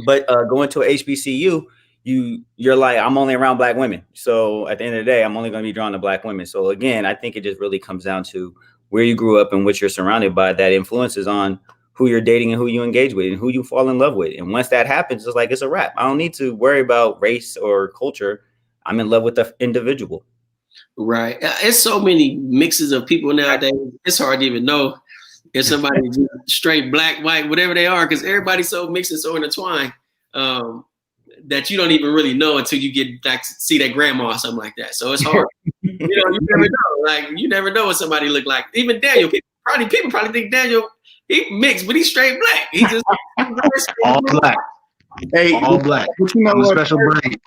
But going to a HBCU, you're like, I'm only around Black women. So at the end of the day, I'm only going to be drawn to Black women. So again, I think it just really comes down to where you grew up and what you're surrounded by that influences on who you're dating and who you engage with and who you fall in love with. And once that happens, it's like, it's a wrap. I don't need to worry about race or culture. I'm in love with the individual. Right. It's so many mixes of people nowadays. It's hard to even know if somebody's straight Black, white, whatever they are, because everybody's so mixed and so intertwined that you don't even really know until you get like see that grandma or something like that. So it's hard. You know, you never know. Like you never know what somebody look like. Even Daniel, people probably think Daniel he mixed, but he's straight Black. He just all Black. Hey, All Black. but you know what? Special breed.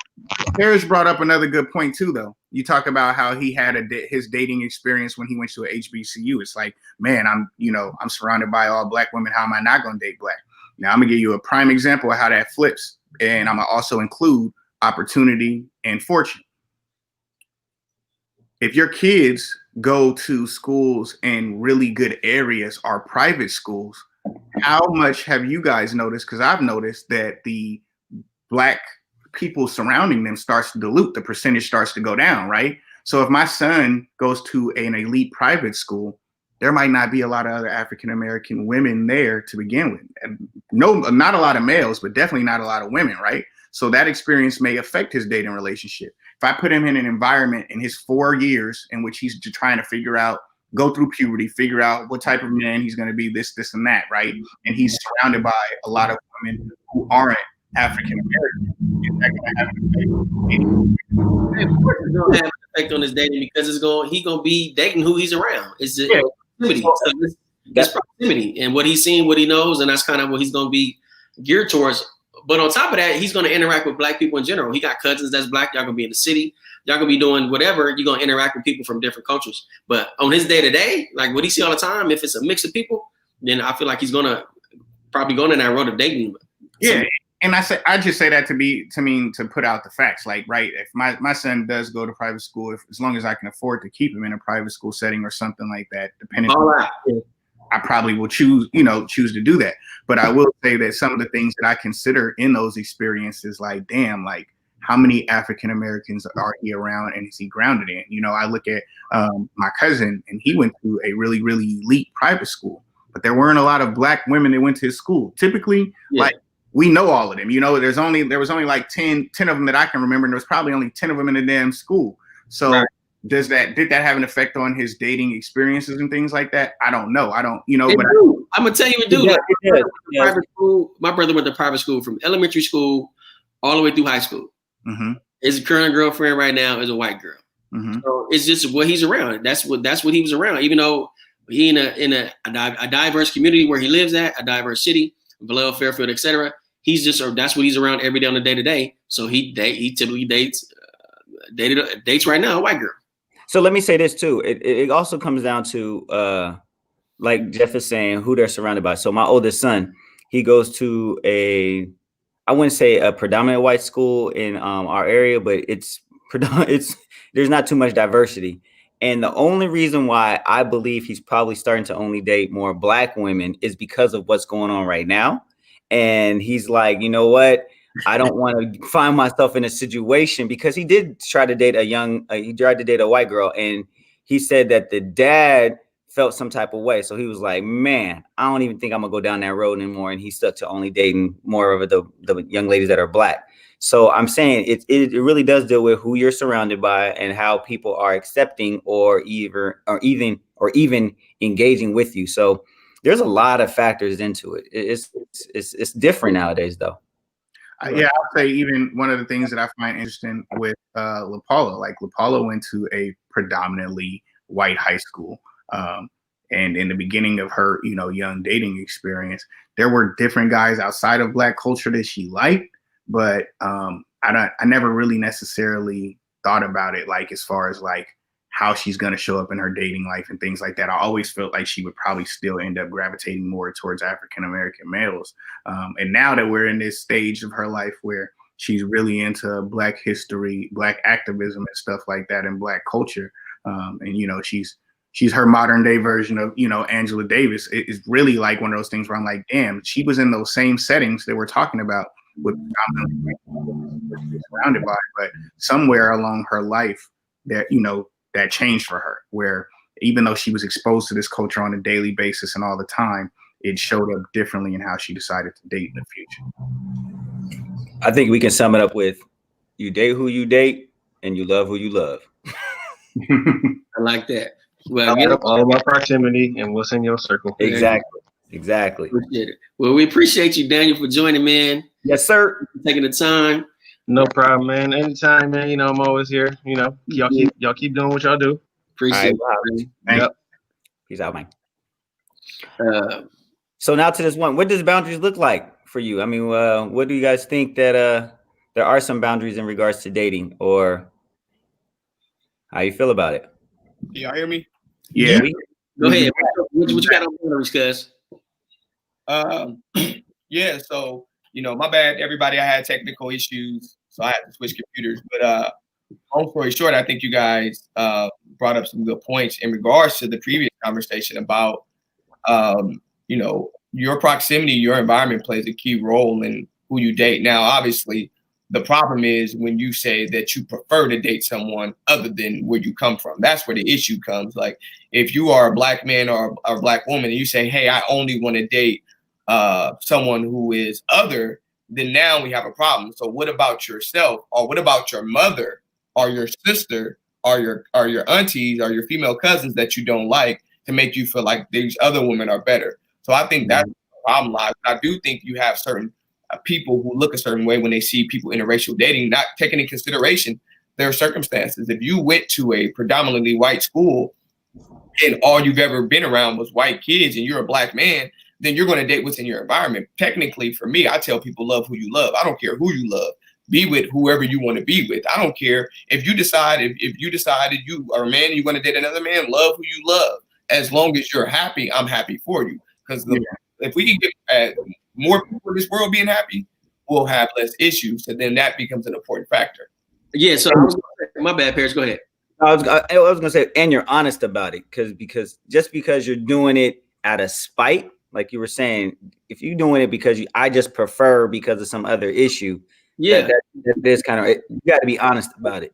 Harris brought up another good point too, though. You talk about how he had his dating experience when he went to a HBCU. It's like, man, I'm surrounded by all Black women. How am I not going to date Black? Now I'm gonna give you a prime example of how that flips, and I'm gonna also include opportunity and fortune. If your kids go to schools in really good areas or private schools, how much have you guys noticed? Because I've noticed that the Black people surrounding them starts to dilute, the percentage starts to go down, right? So if my son goes to an elite private school, there might not be a lot of other African-American women there to begin with. And no, not a lot of males, but definitely not a lot of women, right? So that experience may affect his dating relationship. If I put him in an environment in his 4 years in which he's trying to figure out, go through puberty, figure out what type of man he's going to be, this, and that, right? And he's surrounded by a lot of women who aren't African American. Is that going to have an effect? Of course, it's gonna have an effect on his dating because he's gonna be dating who he's around. It's proximity. So it's proximity and what he's seen, what he knows, and that's kind of what he's gonna be geared towards. But on top of that, he's gonna interact with Black people in general. He got cousins that's Black. Y'all gonna be in the city. Y'all gonna be doing whatever. You're gonna interact with people from different cultures. But on his day to day, like what he see all the time, if it's a mix of people, then I feel like he's gonna probably go in that road of dating. Yeah. And I just say that to put out the facts. Like, right, if my son does go to private school, as long as I can afford to keep him in a private school setting or something like that, depending on I probably will choose to do that. But I will say that some of the things that I consider in those experiences, like, damn, like how many African Americans are he around and is he grounded in? You know, I look at my cousin and he went to a really, really elite private school, but there weren't a lot of Black women that went to his school. Typically, like, we know all of them. You know, there was only like 10 of them that I can remember, and there was probably only 10 of them in the damn school. So right. Did that have an effect on his dating experiences and things like that? I don't know. I'm gonna tell you it do. Private school. My brother went to private school from elementary school all the way through high school. Mm-hmm. His current girlfriend right now is a white girl. Mm-hmm. So it's just what he's around. That's what he was around. Even though he in a diverse community where he lives at, a diverse city, Vallejo, Fairfield, etc. That's what he's around every day on the day to day. So he typically dates right now a white girl. So let me say this too. It also comes down to like Jeff is saying, who they're surrounded by. So my oldest son, he goes to I wouldn't say a predominant white school in our area, but it's there's not too much diversity. And the only reason why I believe he's probably starting to only date more Black women is because of what's going on right now. And he's like, you know what? I don't want to find myself in a situation, because he did try to date a white girl, and he said that the dad felt some type of way. So he was like, man, I don't even think I'm gonna go down that road anymore. And he stuck to only dating more of the young ladies that are Black. So I'm saying it really does deal with who you're surrounded by and how people are accepting or even engaging with you. So there's a lot of factors into it. It's different nowadays, though. Yeah, I'll say even one of the things that I find interesting with LaPaula, like LaPaula went to a predominantly white high school. And in the beginning of her, young dating experience, there were different guys outside of Black culture that she liked, but I never really necessarily thought about it like as far as like how she's going to show up in her dating life and things like that. I always felt like she would probably still end up gravitating more towards African-American males. And now that we're in this stage of her life where she's really into Black history, Black activism and stuff like that, and Black culture, and she's her modern day version of, Angela Davis. It's really like one of those things where I'm like, damn, she was in those same settings that we're talking about with surrounded by, but somewhere along her life that, that changed for her, where even though she was exposed to this culture on a daily basis and all the time, it showed up differently in how she decided to date in the future. I think we can sum it up with you date who you date and you love who you love. I like that. Well, all about proximity and what's in your circle. Exactly. Appreciate it. Well, we appreciate you, Daniel, for joining, man. Yes, sir. Taking the time. No problem, man. Anytime, man. I'm always here. Y'all keep doing what y'all do. Appreciate it. Yep. Peace out, man. So now to this one, what does boundaries look like for you? I mean, what do you guys think that there are some boundaries in regards to dating, or how you feel about it? Can y'all hear me? Yeah. Go ahead. What you got on boundaries, cuz? Yeah, so my bad, everybody. I had technical issues, so I had to switch computers. But long story short, I think you guys brought up some good points in regards to the previous conversation about your proximity, your environment plays a key role in who you date. Now, obviously, the problem is when you say that you prefer to date someone other than where you come from. That's where the issue comes. Like if you are a Black man or a Black woman and you say, hey, I only want to date someone who is other, then now we have a problem. So what about yourself, or what about your mother or your sister or your aunties or your female cousins that you don't like to make you feel like these other women are better? So I think that's the problem lies. I do think you have certain people who look a certain way when they see people interracial dating, not taking into consideration their circumstances. If you went to a predominantly white school and all you've ever been around was white kids and you're a Black man, then you're going to date what's in your environment. Technically, for me, I tell people love who you love. I don't care who you love. Be with whoever you want to be with. I don't care if you decide, if you decided you are a man and you want to date another man, love who you love. As long as you're happy, I'm happy for you. Because if we can get more people in this world being happy, we'll have less issues. And then that becomes an important factor. Yeah, so my bad, Paris, go ahead. I was going to say, and you're honest about it, because just because you're doing it out of spite, like you were saying, if you're doing it because I just prefer because of some other issue, that there's kind of, you got to be honest about it.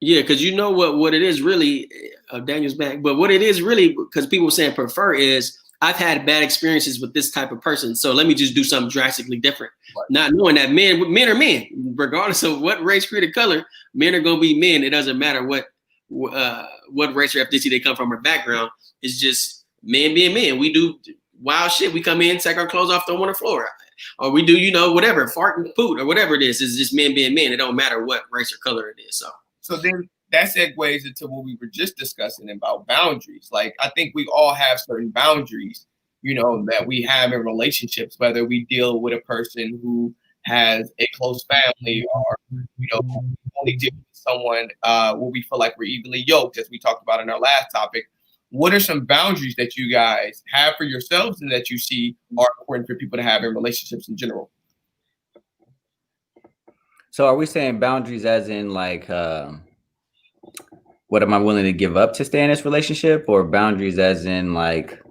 Yeah, because you know what it is really, Daniel's back, but what it is really, because people were saying prefer is, I've had bad experiences with this type of person, so let me just do something drastically different. Right. Not knowing that men are men, regardless of what race, creed, or color, men are gonna be men. It doesn't matter what race or ethnicity they come from or background. It's just men being men. We do wild shit. We come in, take our clothes off, throw them on the floor, or we do whatever, fart and poot or whatever it is. It's just men being men. It don't matter what race or color it is. So then that segues into what we were just discussing about boundaries. Like, I think we all have certain boundaries, that we have in relationships, whether we deal with a person who has a close family or, only deal with someone where we feel like we're evenly yoked, as we talked about in our last topic. What are some boundaries that you guys have for yourselves and that you see are important for people to have in relationships in general? So are we saying boundaries as in like, what am I willing to give up to stay in this relationship, or boundaries as in like,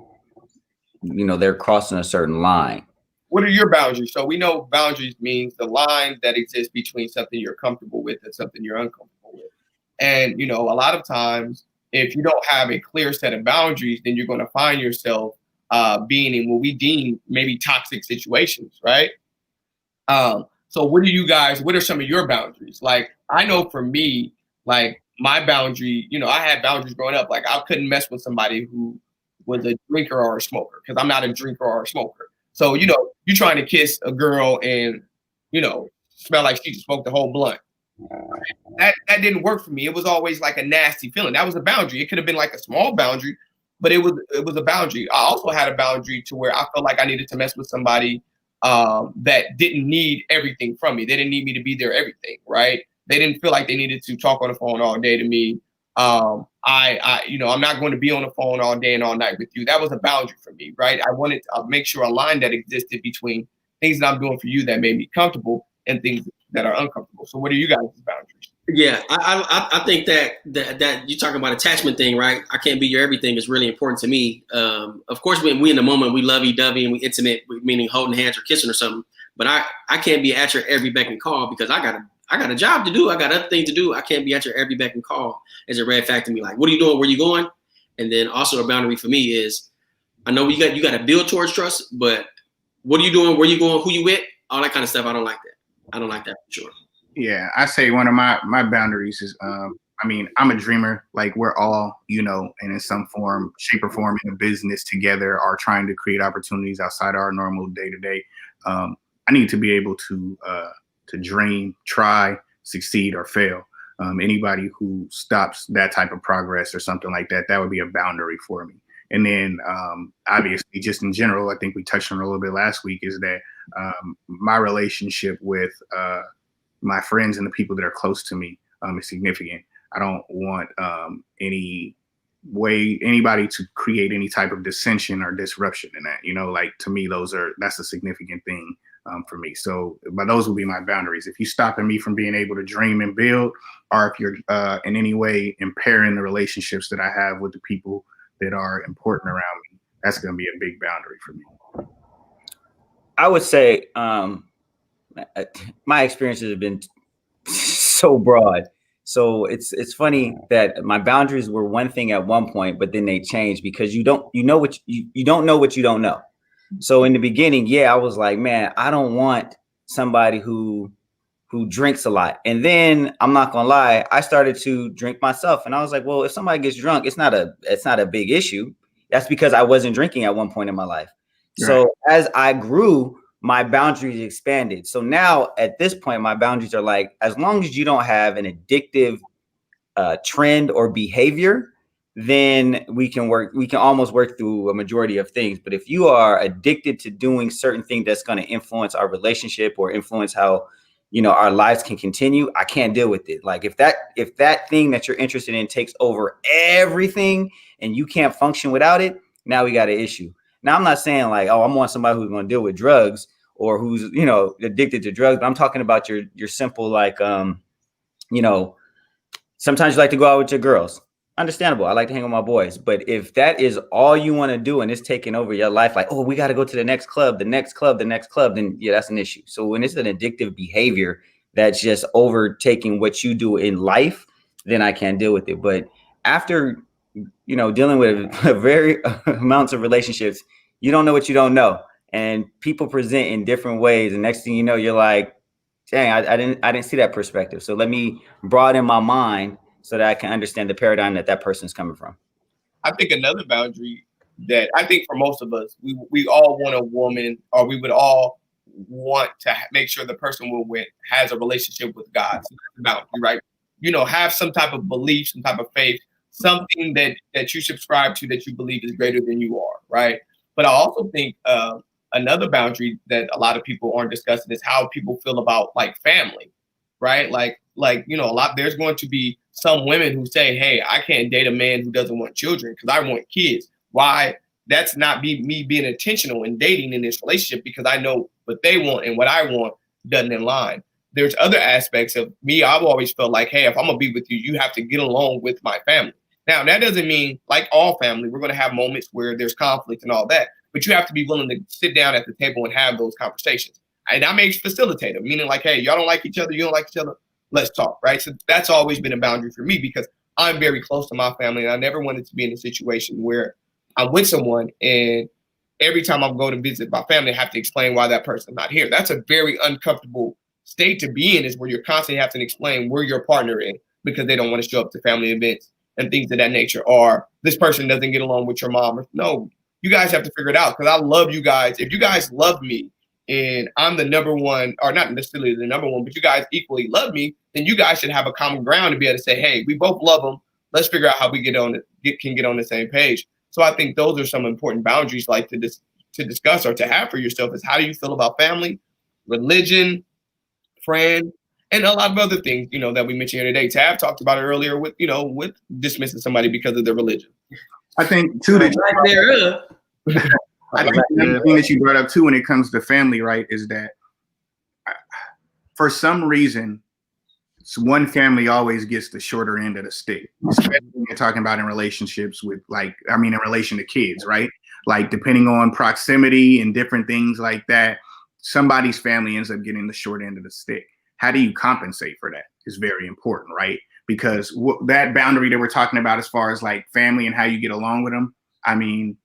they're crossing a certain line? What are your boundaries? So we know boundaries means the line that exists between something you're comfortable with and something you're uncomfortable with. And, a lot of times, if you don't have a clear set of boundaries, then you're going to find yourself being in what we deem maybe toxic situations, right? So what are some of your boundaries? Like, I know for me, like my boundary, I had boundaries growing up. Like I couldn't mess with somebody who was a drinker or a smoker because I'm not a drinker or a smoker. So, you're trying to kiss a girl and, smell like she smoked the whole blunt. That didn't work for me. It was always like a nasty feeling. That was a boundary. It could have been like a small boundary, but it was a boundary. I also had a boundary to where I felt like I needed to mess with somebody that didn't need everything from me. They didn't need me to be there everything, right? They didn't feel like they needed to talk on the phone all day to me. I'm not going to be on the phone all day and all night with you. That was a boundary for me, right? I wanted to make sure a line that existed between things that I'm doing for you that made me comfortable and things that are uncomfortable. So what are you guys' boundaries? Yeah, I think that you're talking about attachment thing, right? I can't be your everything is really important to me. Of course, when we in the moment, we lovey-dovey and we intimate, meaning holding hands or kissing or something. But I can't be at your every beck and call because I got a job to do. I got other things to do. I can't be at your every beck and call as a red flag to me. Like, what are you doing? Where you going? And then also a boundary for me is, I know you got to build towards trust, but what are you doing? Where you going? Who you with? All that kind of stuff. I don't like that. I don't like that for sure. Yeah, I say one of my boundaries is, I'm a dreamer. Like we're all, and in some form, shape or form in a business together are trying to create opportunities outside our normal day to day. I need to be able to dream, try, succeed, or fail. Anybody who stops that type of progress or something like that, that would be a boundary for me. And then obviously, just in general, I think we touched on it a little bit last week, is that my relationship with my friends and the people that are close to me is significant. I don't want anybody to create any type of dissension or disruption in that. Like to me, that's a significant thing for me. So, but those will be my boundaries. If you're stopping me from being able to dream and build, or if you're in any way impairing the relationships that I have with the people that are important around me, that's going to be a big boundary for me. I would say my experiences have been so broad. So it's funny that my boundaries were one thing at one point, but then they changed because you don't know what you don't know. So in the beginning, I was like, man, I don't want somebody who drinks a lot. And then I'm not gonna lie, I started to drink myself, and I was like, well, if somebody gets drunk, it's not a big issue. That's because I wasn't drinking at one point in my life. Right. So as I grew, my boundaries expanded. So now at this point, my boundaries are like, as long as you don't have an addictive trend or behavior, then we can almost work through a majority of things. But if you are addicted to doing certain things that's going to influence our relationship or influence how, our lives can continue, I can't deal with it. Like if that thing that you're interested in takes over everything and you can't function without it, now we got an issue. Now, I'm not saying like, oh, I want somebody who's going to deal with drugs or who's, addicted to drugs, but I'm talking about your simple, like, sometimes you like to go out with your girls. Understandable. I like to hang with my boys. But if that is all you want to do and it's taking over your life, like, oh, we got to go to the next club, then that's an issue. So when it's an addictive behavior that's just overtaking what you do in life, then I can't deal with it. But after dealing with very amounts of relationships, you don't know what you don't know, and people present in different ways. And next thing you know, you're like, dang, I didn't see that perspective. So let me broaden my mind so that I can understand the paradigm that person's coming from. I think another boundary that I think for most of us, we all want a woman, or we would all want to make sure the person we're with has a relationship with God. So that's a boundary, right? Have some type of belief, some type of faith, something that you subscribe to that you believe is greater than you are, right? But I also think another boundary that a lot of people aren't discussing is how people feel about like family, right? Like there's going to be some women who say, hey, I can't date a man who doesn't want children because I want kids. Why? That's not me being intentional in dating in this relationship, because I know what they want and what I want doesn't align. There's other aspects of me. I've always felt like, hey, if I'm gonna be with you, you have to get along with my family. Now, that doesn't mean, like all family, we're going to have moments where there's conflict and all that, but you have to be willing to sit down at the table and have those conversations. And I may facilitate them, meaning like, hey, y'all don't like each other, you don't like each other, let's talk, right? So that's always been a boundary for me, because I'm very close to my family, and I never wanted to be in a situation where I'm with someone and every time I go to visit my family, I have to explain why that person's not here. That's a very uncomfortable state to be in, is where you're constantly having to explain where your partner is because they don't want to show up to family events and things of that nature, or this person doesn't get along with your mom. No, you guys have to figure it out, because I love you guys. If you guys love me and I'm the number one, or not necessarily the number one, but you guys equally love me, then you guys should have a common ground to be able to say, hey, we both love them. Let's figure out how we can get on the same page. So I think those are some important boundaries like to discuss or to have for yourself is how do you feel about family, religion, friend, and a lot of other things, that we mentioned here today. Tab talked about it earlier with dismissing somebody because of their religion. I think too that I think the thing that you brought up too when it comes to family, right, is that for some reason, one family always gets the shorter end of the stick, especially when you're talking about in relationships with in relation to kids, right? Like depending on proximity and different things like that, somebody's family ends up getting the short end of the stick. How do you compensate for that is very important, right? Because that boundary that we're talking about as far as like family and how you get along with them, I mean,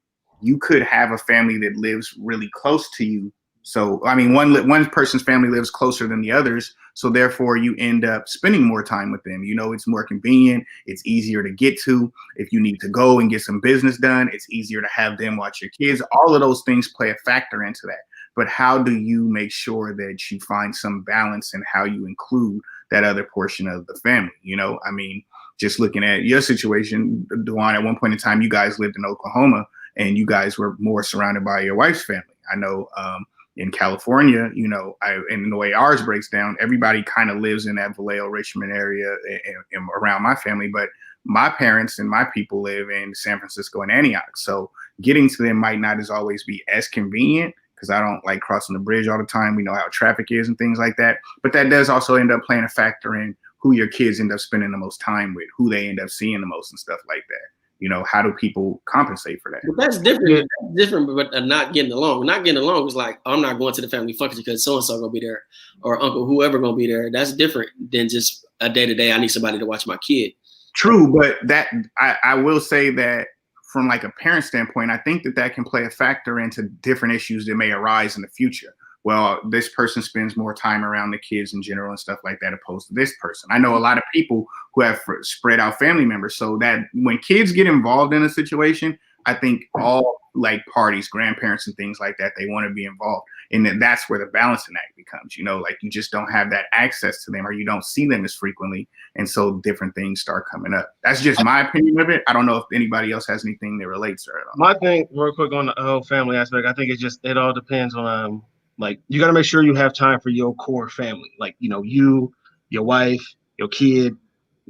you could have a family that lives really close to you. So, I mean, one person's family lives closer than the others. So therefore you end up spending more time with them. It's more convenient. It's easier to get to. If you need to go and get some business done, it's easier to have them watch your kids. All of those things play a factor into that. But how do you make sure that you find some balance in how you include that other portion of the family? I mean, just looking at your situation, Dewan, at one point in time, you guys lived in Oklahoma and you guys were more surrounded by your wife's family. I know in California, and the way ours breaks down, everybody kind of lives in that Vallejo, Richmond area and around my family. But my parents and my people live in San Francisco and Antioch. So getting to them might not always be as convenient because I don't like crossing the bridge all the time. We know how traffic is and things like that. But that does also end up playing a factor in who your kids end up spending the most time with, who they end up seeing the most and stuff like that. How do people compensate for that? But that's different. Yeah. That's different, but not getting along. Not getting along is like, I'm not going to the family function because so-and-so going to be there or uncle, whoever going to be there. That's different than just a day-to-day, I need somebody to watch my kid. True, but that I will say that from like a parent standpoint, I think that can play a factor into different issues that may arise in the future. Well, this person spends more time around the kids in general and stuff like that, opposed to this person. I know a lot of people who have spread out family members, so that when kids get involved in a situation, I think all like parties, grandparents and things like that, they want to be involved. And that's where the balancing act becomes, like you just don't have that access to them or you don't see them as frequently. And so different things start coming up. That's just my opinion of it. I don't know if anybody else has anything that relates to it. My thing real quick on the whole family aspect, I think it all depends on, like, you got to make sure you have time for your core family. Like, you, your wife, your kid,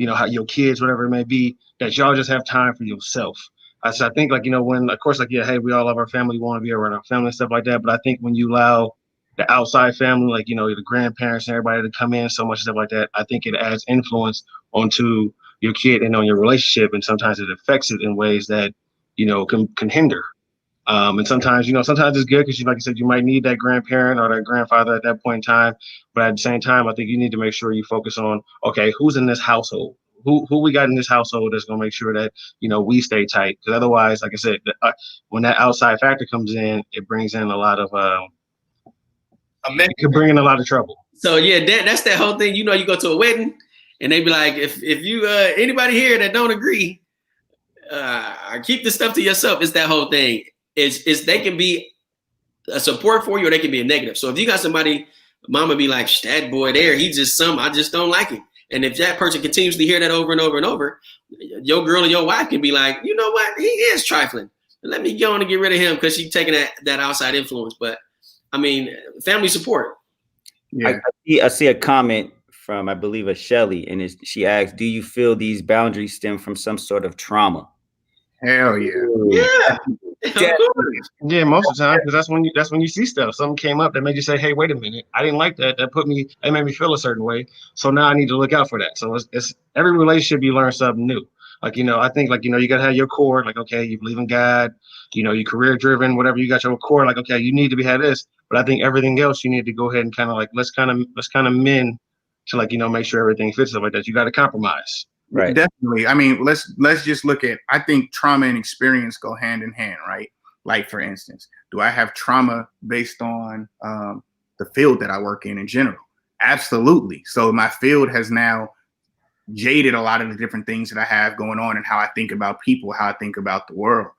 how your kids, whatever it may be, that y'all just have time for yourself. I think, like, when, of course, like, yeah, hey, we all love our family, we want to be around our family and stuff like that. But I think when you allow the outside family, like, the grandparents and everybody to come in, so much stuff like that, I think it adds influence onto your kid and on your relationship. And sometimes it affects it in ways that, can hinder. And sometimes, sometimes it's good because, like you said, you might need that grandparent or that grandfather at that point in time. But at the same time, I think you need to make sure you focus on, okay, who's in this household? Who we got in this household that's going to make sure that, we stay tight. Because otherwise, like I said, when that outside factor comes in, it brings in a lot of, it could bring in a lot of trouble. So, yeah, that's that whole thing. You go to a wedding and they be like, if you, anybody here that don't agree, keep the stuff to yourself. It's that whole thing. Is they can be a support for you or they can be a negative. So if you got somebody, mama be like, that boy there, he just I just don't like him. And if that person continues to hear that over and over and over, your girl or your wife can be like, you know what, he is trifling. Let me go on and get rid of him because she's taking that outside influence. But I mean, family support. Yeah. I see a comment from, I believe, a Shelly, and she asked, do you feel these boundaries stem from some sort of trauma? Hell yeah. Yeah. Yeah, most of the time, because that's when you see stuff. Something came up that made you say, "Hey, wait a minute, I didn't like that. It made me feel a certain way. So now I need to look out for that." So it's every relationship you learn something new. Like, I think, like, you got to have your core. Like, okay, you believe in God. You're career driven. Whatever, you got your core. Like, okay, you need to have this. But I think everything else you need to go ahead and kind of like let's kind of mend to, like, make sure everything fits stuff like that. You got to compromise. Right. Definitely. I mean, let's just look at, I think trauma and experience go hand in hand, right? Like, for instance, do I have trauma based on the field that I work in general? Absolutely. So my field has now jaded a lot of the different things that I have going on and how I think about people, how I think about the world.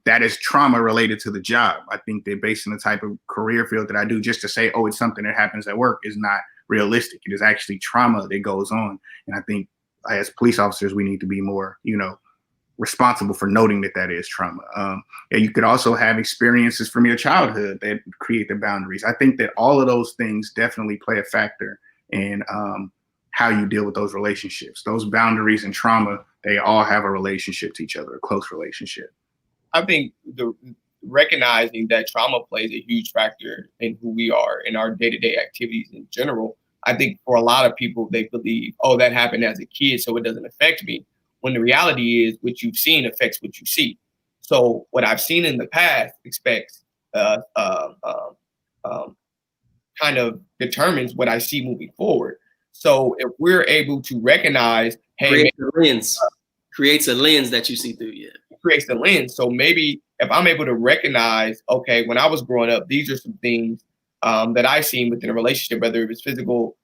That is trauma related to the job. I think that based on the type of career field that I do, just to say, oh, it's something that happens at work is not realistic. It is actually trauma that goes on. And I think as police officers, we need to be more, responsible for noting that is trauma. And you could also have experiences from your childhood that create the boundaries. I think that all of those things definitely play a factor in how you deal with those relationships. Those boundaries and trauma, they all have a relationship to each other, a close relationship. I think the recognizing that trauma plays a huge factor in who we are in our day-to-day activities in general. I think for a lot of people, they believe, oh, that happened as a kid, so it doesn't affect me. When the reality is what you've seen affects what you see. So what I've seen in the past kind of determines what I see moving forward. So if we're able to recognize, hey, creates a lens that you see through. Yeah, creates the lens. So maybe if I'm able to recognize, okay, when I was growing up, these are some things that I seen within a relationship, whether it was physical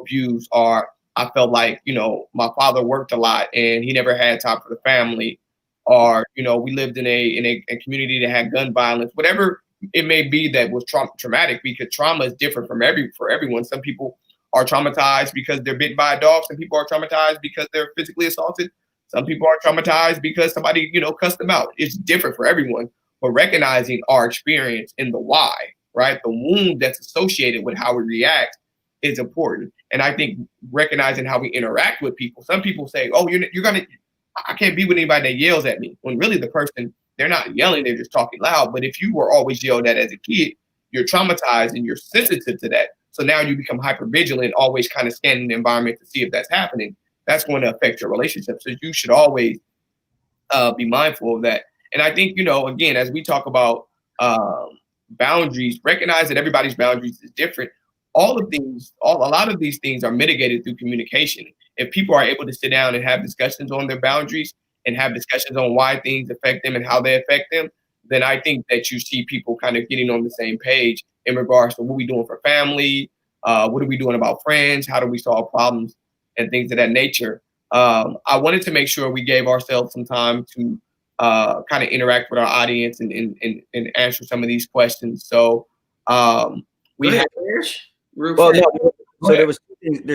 abuse, or I felt like, my father worked a lot and he never had time for the family, or, we lived in a community that had gun violence, whatever it may be that was traumatic, because trauma is different for everyone. Some people are traumatized because they're bitten by a dog. Some people are traumatized because they're physically assaulted. Some people are traumatized because somebody, cussed them out. It's different for everyone. But recognizing our experience and the why, right? The wound that's associated with how we react is important. And I think recognizing how we interact with people. Some people say, oh, I can't be with anybody that yells at me. When really the person, they're not yelling, they're just talking loud. But if you were always yelled at as a kid, you're traumatized and you're sensitive to that. So now you become hypervigilant, always kind of scanning the environment to see if that's happening. That's going to affect your relationship. So you should always be mindful of that. And I think, again, as we talk about boundaries, recognize that everybody's boundaries is different. A lot of these things are mitigated through communication. If people are able to sit down and have discussions on their boundaries and have discussions on why things affect them and how they affect them, then I think that you see people kind of getting on the same page in regards to what we're doing for family, what are we doing about friends, how do we solve problems, and things of that nature. I wanted to make sure we gave ourselves some time to kind of interact with our audience and answer some of these questions. So there's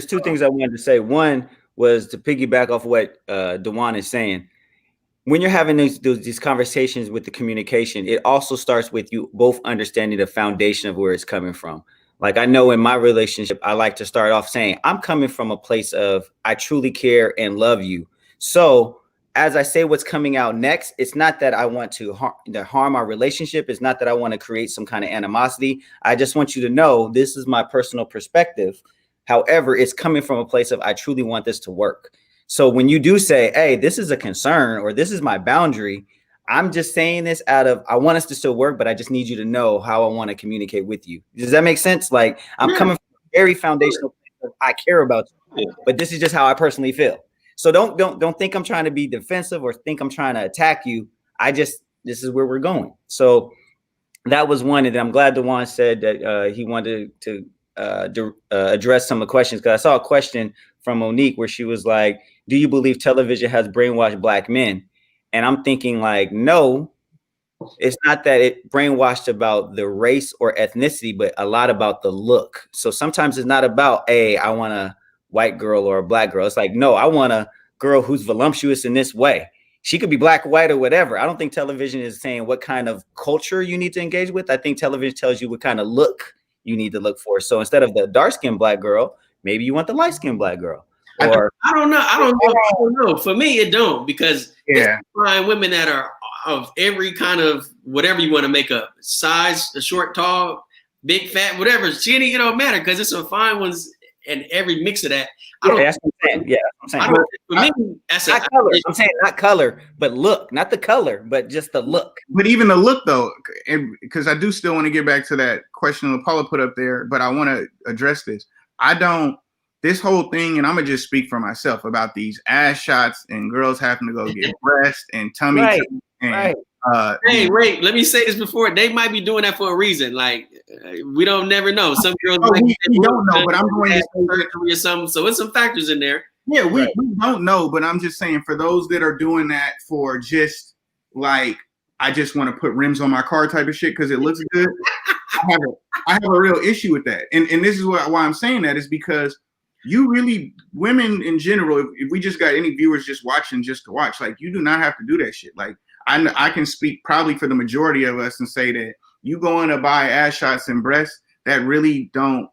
two things I wanted to say. One was to piggyback off what Dewan is saying. When you're having these conversations with the communication, it also starts with you both understanding the foundation of where it's coming from. Like, I know in my relationship, I like to start off saying, I'm coming from a place of, I truly care and love you. So as I say what's coming out next, it's not that I want to harm our relationship. It's not that I want to create some kind of animosity. I just want you to know this is my personal perspective. However, it's coming from a place of, I truly want this to work. So when you do say, hey, this is a concern, or this is my boundary, I'm just saying this out of, I want us to still work, but I just need you to know how I want to communicate with you. Does that make sense? Like, I'm coming from a very foundational place of, I care about you, but this is just how I personally feel. So don't think I'm trying to be defensive or think I'm trying to attack you. This is where we're going. So that was one. And then I'm glad Dewan said that he wanted to address some of the questions, because I saw a question from Monique where she was like, do you believe television has brainwashed Black men? And I'm thinking like, no, it's not that it brainwashed about the race or ethnicity, but a lot about the look. So sometimes it's not about, hey, I want a white girl or a Black girl. It's like, no, I want a girl who's voluptuous in this way. She could be Black, white, or whatever. I don't think television is saying what kind of culture you need to engage with. I think television tells you what kind of look you need to look for. So instead of the dark-skinned Black girl, maybe you want the light-skinned Black girl. Or I don't know. For me, it don't, because it's fine women that are of every kind of whatever you want to make up, size, short, tall, big, fat, whatever, skinny, it don't matter, because it's some fine ones and every mix of that. That's what I'm saying. Yeah, I'm saying. For me, that's not color. I'm saying not color, but look, not the color, but just the look. But even the look, though, because I do still want to get back to that question that Paula put up there, but I want to address this. This whole thing, and I'm gonna just speak for myself about these ass shots and girls having to go get breast and tummy. Hey, Ray, let me say this before. They might be doing that for a reason. Like, we don't never know. Some girls we don't know, but I'm going to surgery or something. So there's some factors in there. Yeah, we don't know, but I'm just saying, for those that are doing that for just like, I just want to put rims on my car type of shit because it looks good. I have a real issue with that. And this is why I'm saying that is because you really, women in general, if we just got any viewers just watching just to watch, like, you do not have to do that shit. Like, I can speak probably for the majority of us and say that you going to buy ass shots and breasts that really don't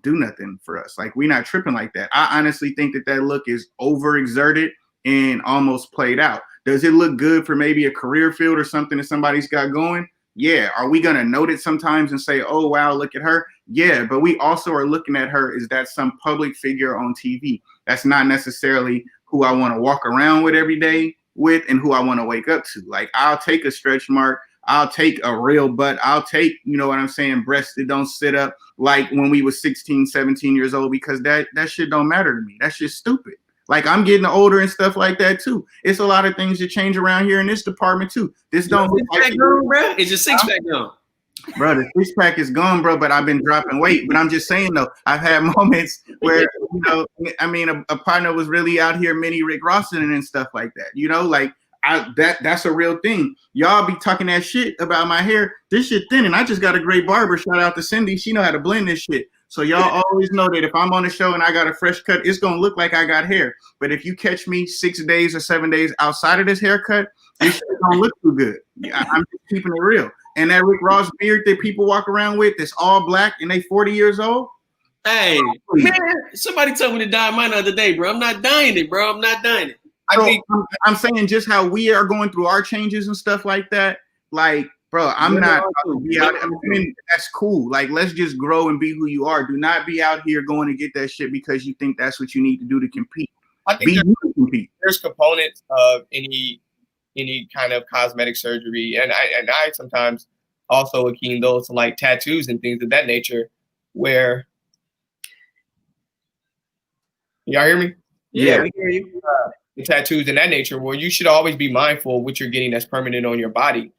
do nothing for us. Like, we're not tripping like that. I honestly think that look is overexerted and almost played out. Does it look good for maybe a career field or something that somebody's got going? Yeah. Are we going to note it sometimes and say, oh, wow, look at her? Yeah. But we also are looking at her as that some public figure on TV. That's not necessarily who I want to walk around with every day with and who I want to wake up to. Like, I'll take a stretch mark. I'll take a real butt. I'll take, you know what I'm saying, breasts that don't sit up like when we was 16, 17 years old, because that shit don't matter to me. That's just stupid. Like, I'm getting older and stuff like that too. It's a lot of things that change around here in this department too. This don't look like bro. Is your six pack gone? Bro, the six pack is gone, bro, but I've been dropping weight. But I'm just saying though, I've had moments where, you know, I mean, a partner was really out here mini Rick Rossing and stuff like that. You know, like that's a real thing. Y'all be talking that shit about my hair. This shit thin, and I just got a great barber. Shout out to Cindy. She know how to blend this shit. So y'all always know that if I'm on the show and I got a fresh cut, it's gonna look like I got hair. But if you catch me 6 days or 7 days outside of this haircut, this shit don't look too good. I'm just keeping it real. And that Rick Ross beard that people walk around with that's all black and they 40 years old. Hey, man, somebody told me to dye mine the other day, bro. I'm not dyeing it, bro. I'm not dyeing it. I'm saying just how we are going through our changes and stuff like that. Like, bro, I'm not be out. I mean, that's cool. Like, let's just grow and be who you are. Do not be out here going to get that shit because you think that's what you need to do to compete. I think there's components of any kind of cosmetic surgery, and I sometimes also akin those to like tattoos and things of that nature, where y'all hear me? Yeah, we hear you. The tattoos in that nature, where you should always be mindful of what you're getting that's permanent on your body,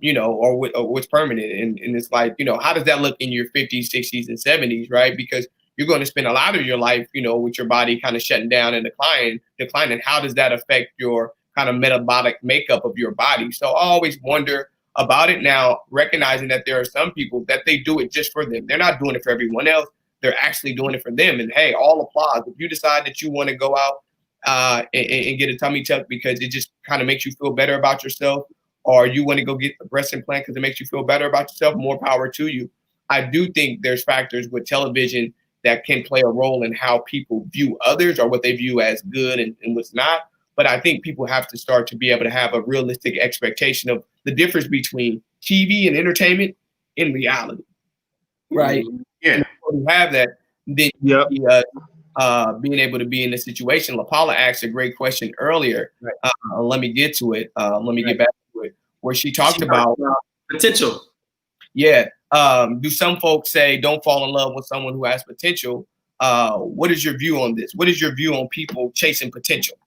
you know, or what's permanent, and it's like, you know, how does that look in your 50s, 60s, and 70s, right? Because you're going to spend a lot of your life, you know, with your body kind of shutting down and declining. How does that affect your kind of metabolic makeup of your body? So I always wonder about it now, recognizing that there are some people that they do it just for them. They're not doing it for everyone else. They're actually doing it for them. And hey, all applause. If you decide that you want to go out and get a tummy tuck because it just kind of makes you feel better about yourself, or you want to go get a breast implant because it makes you feel better about yourself, more power to you. I do think there's factors with television that can play a role in how people view others or what they view as good and what's not. But I think people have to start to be able to have a realistic expectation of the difference between TV and entertainment in reality. Right? Yeah. And when you have that, then being able to be in this situation. LaPaula asked a great question earlier. Right. Let me get to it. Let me get back to it. Where she talked about potential. Yeah. Do some folks say don't fall in love with someone who has potential? What is your view on this? What is your view on people chasing potential?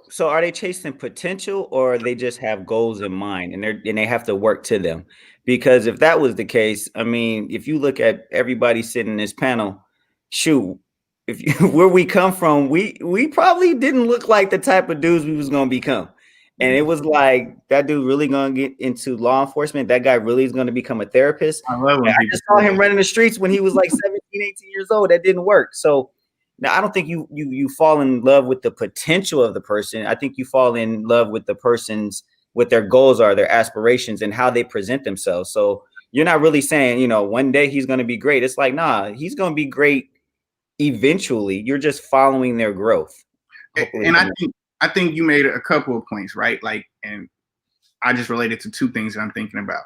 So are they chasing potential, or they just have goals in mind and they have to work to them? Because if that was the case, I mean, if you look at everybody sitting in this panel, shoot, where we come from, we probably didn't look like the type of dudes we was gonna become. And it was like, that dude really gonna get into law enforcement. That guy really is gonna become a therapist. I just saw him running the streets when he was like 17, 18 years old. That didn't work. So now I don't think you fall in love with the potential of the person. I think you fall in love with the person's, what their goals are, their aspirations, and how they present themselves. So you're not really saying, you know, one day he's gonna be great. It's like, nah, he's gonna be great eventually. You're just following their growth. Hopefully. And I think you made a couple of points, right? Like, and I just related to two things that I'm thinking about.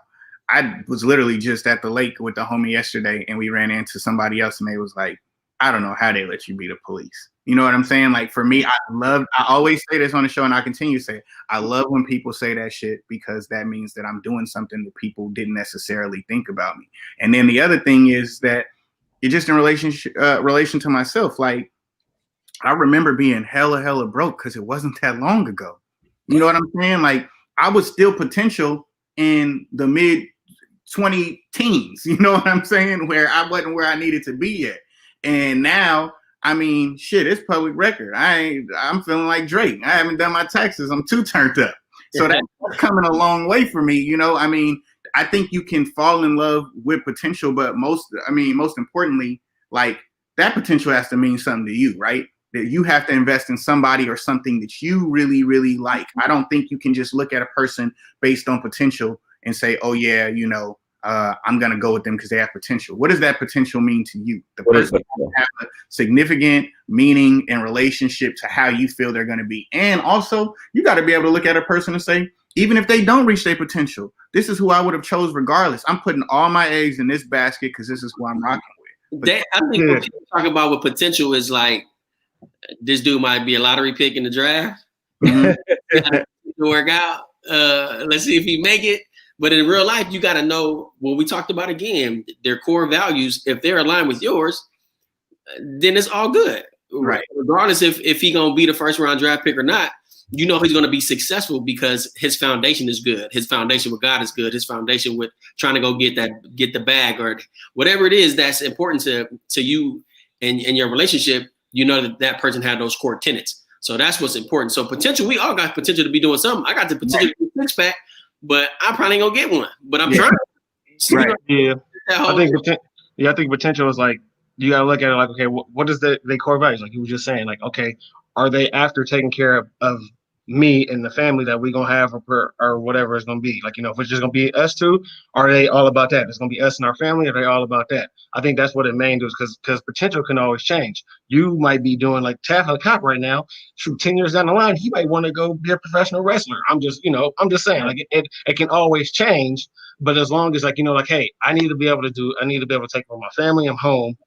I was literally just at the lake with the homie yesterday, and we ran into somebody else, and they was like, I don't know how they let you be the police. You know what I'm saying? Like, for me, I always say this on the show, and I continue to say it. I love when people say that shit, because that means that I'm doing something that people didn't necessarily think about me. And then the other thing is that it just in relation to myself, like, I remember being hella broke because it wasn't that long ago. You know what I'm saying? Like, I was still potential in the mid 20 teens. You know what I'm saying? Where I wasn't where I needed to be yet. And now, I mean, shit, it's public record. I'm feeling like Drake. I haven't done my taxes. I'm too turned up. So that's coming a long way for me. You know, I mean, I think you can fall in love with potential, but most importantly, like, that potential has to mean something to you, right? That you have to invest in somebody or something that you really, really like. I don't think you can just look at a person based on potential and say, oh yeah, I'm going to go with them because they have potential. What does that potential mean to you? The person has a significant meaning and relationship to how you feel they're going to be. And also, you got to be able to look at a person and say, even if they don't reach their potential, this is who I would have chose regardless. I'm putting all my eggs in this basket because this is who I'm rocking with. I think what people talk about with potential is like, this dude might be a lottery pick in the draft. Mm-hmm. Work out. Let's see if he make it. But in real life, you got to know what we talked about again. Their core values, if they're aligned with yours, then it's all good. Right. Regardless if he gonna be the first round draft pick or not, you know he's gonna be successful because his foundation is good. His foundation with God is good. His foundation with trying to go get the bag or whatever it is that's important to you and your relationship. You know that person had those core tenets. So that's what's important. So potential, we all got potential to be doing something. I got the potential to be a six-pack, but I probably ain't gonna get one. But I'm trying. Right. Yeah. I think potential is like, you gotta look at it like, okay, what is the core values? Like you were just saying, like, okay, are they after taking care of me and the family that we gonna have or whatever it's gonna be? Like, if it's just gonna be us two, are they all about that? It's gonna be us and our family, are they all about that? I think that's what it main does, because potential can always change. You might be doing like Taff a cop right now. Shoot, 10 years down the line, he might want to go be a professional wrestler. I'm just saying, like it can always change. But as long as hey, I need to be able to take care of my family. I'm home.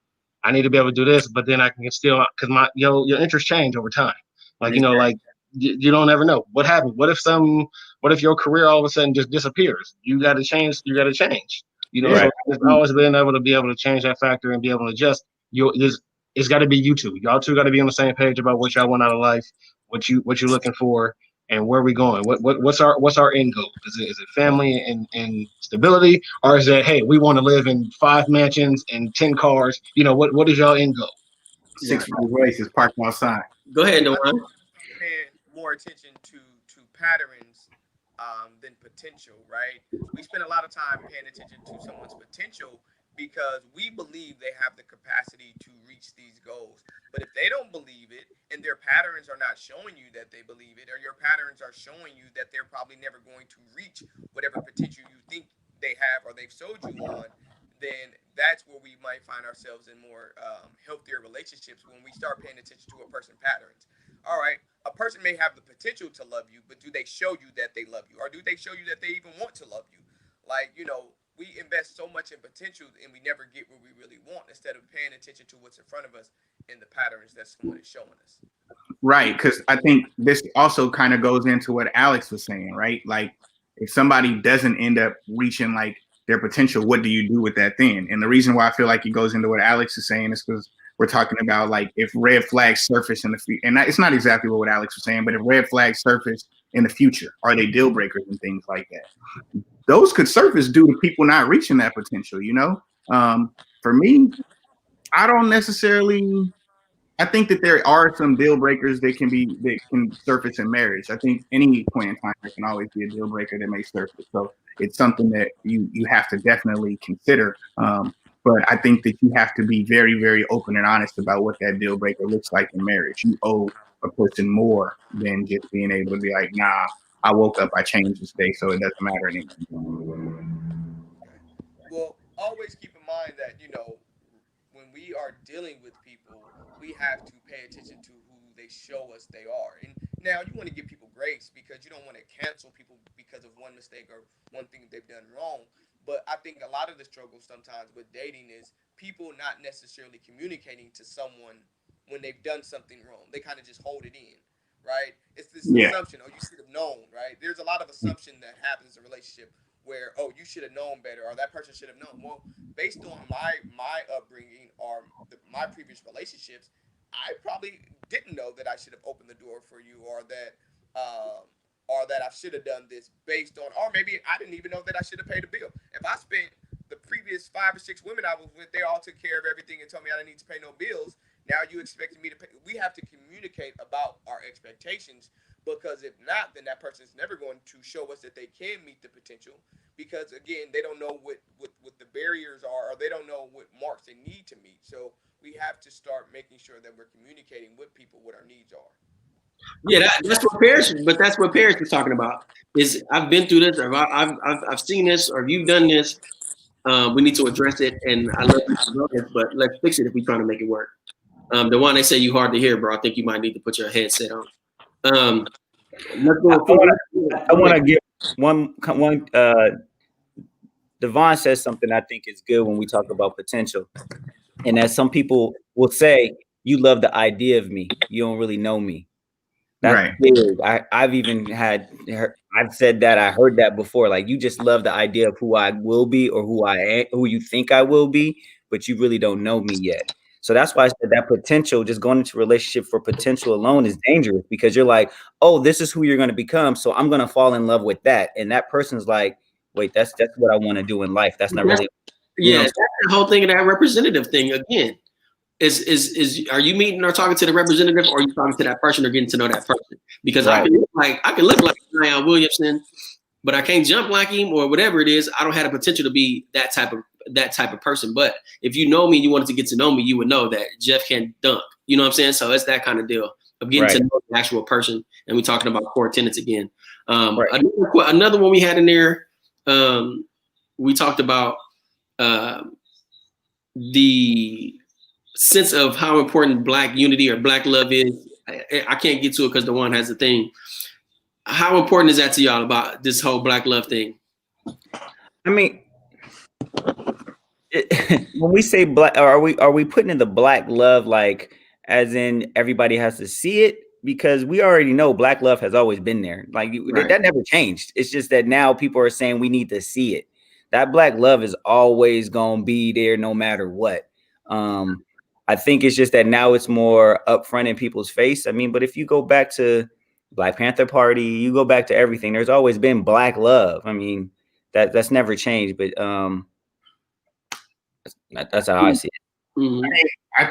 I need to be able to do this, but then I can still, because your interests change over time. Like, you don't ever know what happens. What if your career all of a sudden just disappears? You got to change. So it's always been able to change that factor and be able to adjust. It's got to be you two. Y'all two got to be on the same page about what y'all want out of life, what you're looking for, and where we going. What's our end goal? Is it family and stability, or is it, hey, we want to live in 5 mansions and 10 cars? What is y'all end goal? 6 races parked outside. Go ahead, Dewan. Paying more attention to patterns than potential, right? We spend a lot of time paying attention to someone's potential because we believe they have the capacity to reach these goals. But if they don't believe it and their patterns are not showing you that they believe it, or your patterns are showing you that they're probably never going to reach whatever potential you think they have or they've sold you on, then that's where we might find ourselves in more healthier relationships when we start paying attention to a person's patterns. All right, a person may have the potential to love you, but do they show you that they love you? Or do they show you that they even want to love you? Like, we invest so much in potential and we never get what we really want instead of paying attention to what's in front of us and the patterns that someone is showing us. Right, because I think this also kind of goes into what Alex was saying, right? Like, if somebody doesn't end up reaching like their potential, what do you do with that then? And the reason why I feel like it goes into what Alex is saying is because we're talking about like if red flags surface in the future, and it's not exactly what Alex was saying, but if red flags surface in the future, are they deal breakers and things like that? Those could surface due to people not reaching that potential. For me, I don't necessarily. I think that there are some deal breakers that can surface in marriage. I think any point in time there can always be a deal breaker that may surface. So it's something that you have to definitely consider. But I think that you have to be very, very open and honest about what that deal breaker looks like in marriage. You owe a person more than just being able to be like, nah, I woke up, I changed this day, so it doesn't matter anymore. Well, always keep in mind that, when we are dealing with people, we have to pay attention to who they show us they are. And now you want to give people grace because you don't want to cancel people because of one mistake or one thing they've done wrong. But I think a lot of the struggle sometimes with dating is people not necessarily communicating to someone when they've done something wrong. They kind of just hold it in, right? It's this assumption, oh, you should have known, right? There's a lot of assumption that happens in a relationship where, oh, you should have known better, or that person should have known. Well, based on my upbringing or my previous relationships, I probably didn't know that I should have opened the door for you, um, or that I should have done this based on, or maybe I didn't even know that I should have paid a bill. If I spent the previous 5 or 6 women I was with, they all took care of everything and told me I didn't need to pay no bills. Now you expecting me to pay? We have to communicate about our expectations, because if not, then that person is never going to show us that they can meet the potential, because again, they don't know what the barriers are, or they don't know what marks they need to meet. So we have to start making sure that we're communicating with people what our needs are. Yeah, that's what parents. But that's what parents are talking about. Is I've been through this, or I've seen this, or if you've done this, we need to address it. And I love you to know this, but let's fix it if we're trying to make it work. The one they say you hard to hear, bro. I think you might need to put your headset on. Let's go. I want to give one. Devon says something I think is good when we talk about potential, and as some people will say, you love the idea of me, you don't really know me. That's Right. big. I've even I've said that, I heard that before. Like, you just love the idea of who I will be, or who I am, who you think I will be, but you really don't know me yet. So that's why I said that potential, just going into a relationship for potential alone, is dangerous, because you're like, oh, this is who you're going to become, so I'm going to fall in love with that. And that person's like, wait, that's what I want to do in life. That's not really, that's the whole thing of that representative thing again. Is are you meeting or talking to the representative, or are you talking to that person or getting to know that person? Because right. I can look like Zion Williamson, but I can't jump like him or whatever it is. I don't have the potential to be that type of person. But if you know me and you wanted to get to know me, you would know that Jeff can dunk. You know what I'm saying? So it's that kind of deal of getting to know the actual person. And we're talking about core tenets again. Another one we had in there, we talked about the sense of how important Black unity or Black love is. I can't get to it because the one has a thing. How important is that to y'all about this whole Black love thing? I mean, when we say Black, are we putting in the Black love like as in everybody has to see it? Because we already know Black love has always been there. Like that never changed. It's just that now people are saying we need to see it. That Black love is always gonna be there no matter what. I think it's just that now it's more upfront in people's face. I mean, but if you go back to Black Panther Party, you go back to everything, there's always been Black love. I mean, that's never changed, but that's how I see it. Mm-hmm.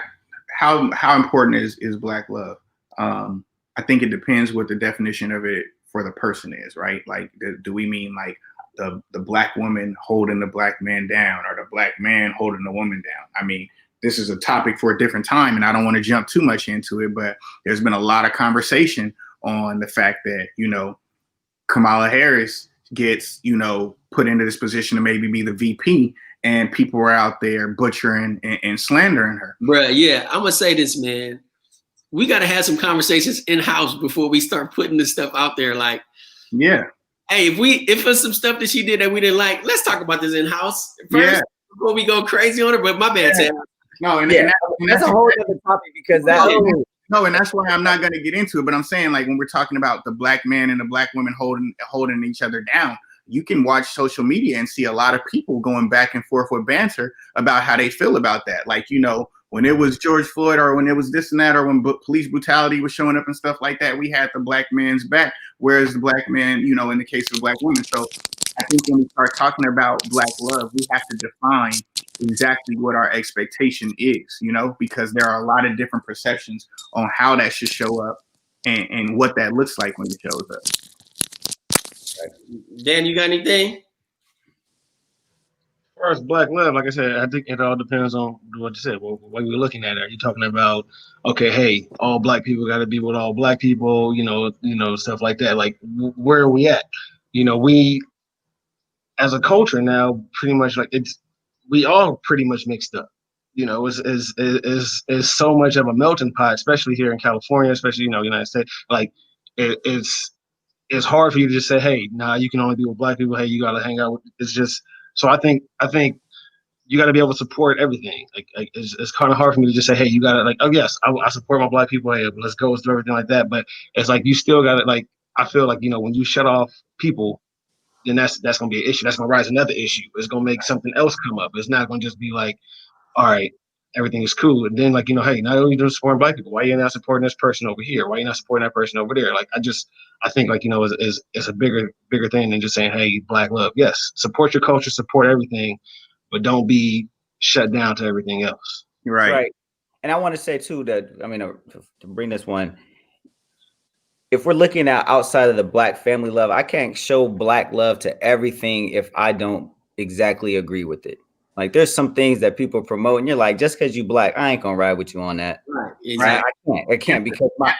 How important is Black love? I think it depends what the definition of it for the person is, right? Like, do we mean like the Black woman holding the Black man down, or the Black man holding the woman down? I mean, this is a topic for a different time, and I don't want to jump too much into it, but there's been a lot of conversation on the fact that, Kamala Harris gets, put into this position to maybe be the VP, and people are out there butchering and slandering her. Bruh, yeah, I'm going to say this, man. We got to have some conversations in-house before we start putting this stuff out there. Like, yeah. Hey, if there's some stuff that she did that we didn't like, let's talk about this in-house first before we go crazy on her. But my bad, Sam. No, and that's a whole other topic, because and that's why I'm not going to get into it. But I'm saying, like, when we're talking about the Black man and the Black woman holding each other down, you can watch social media and see a lot of people going back and forth with banter about how they feel about that. Like, when it was George Floyd, or when it was this and that, or when police brutality was showing up and stuff like that, we had the Black man's back, whereas the Black man, in the case of Black women. So I think when we start talking about Black love, we have to define exactly what our expectation is, because there are a lot of different perceptions on how that should show up and what that looks like when it shows up. Dan, you got anything? As far as Black love, like I said, I think it all depends on what you said. What you're looking at. Are you talking about, okay, hey, all Black people got to be with all Black people, stuff like that? Like, where are we at? We, as a culture now, pretty much we all pretty much mixed up. Is so much of a melting pot, especially here in California, especially United States. Like, it's hard for you to just say, hey, nah, you can only be with Black people. Hey, you got to hang out with. It's just. So I think you got to be able to support everything. Like it's kind of hard for me to just say, hey, you got to oh yes, I support my Black people. Hey, let's go, let's do everything like that. But it's like you still got to I feel like when you shut off people, then that's gonna be an issue. That's gonna rise another issue. It's gonna make something else come up. It's not gonna just be like, all right, everything is cool. And then hey, not only do supporting Black people, why are you not supporting this person over here? Why are you not supporting that person over there? I think it's a bigger thing than just saying, hey, Black love. Yes, support your culture, support everything, but don't be shut down to everything else. Right. And I want to say too that, to bring this one, if we're looking at outside of the Black family love, I can't show Black love to everything if I don't exactly agree with it. Like there's some things that people promote and you're like, just because you black, I ain't gonna ride with you on that. Right. Exactly. Right? I can't because my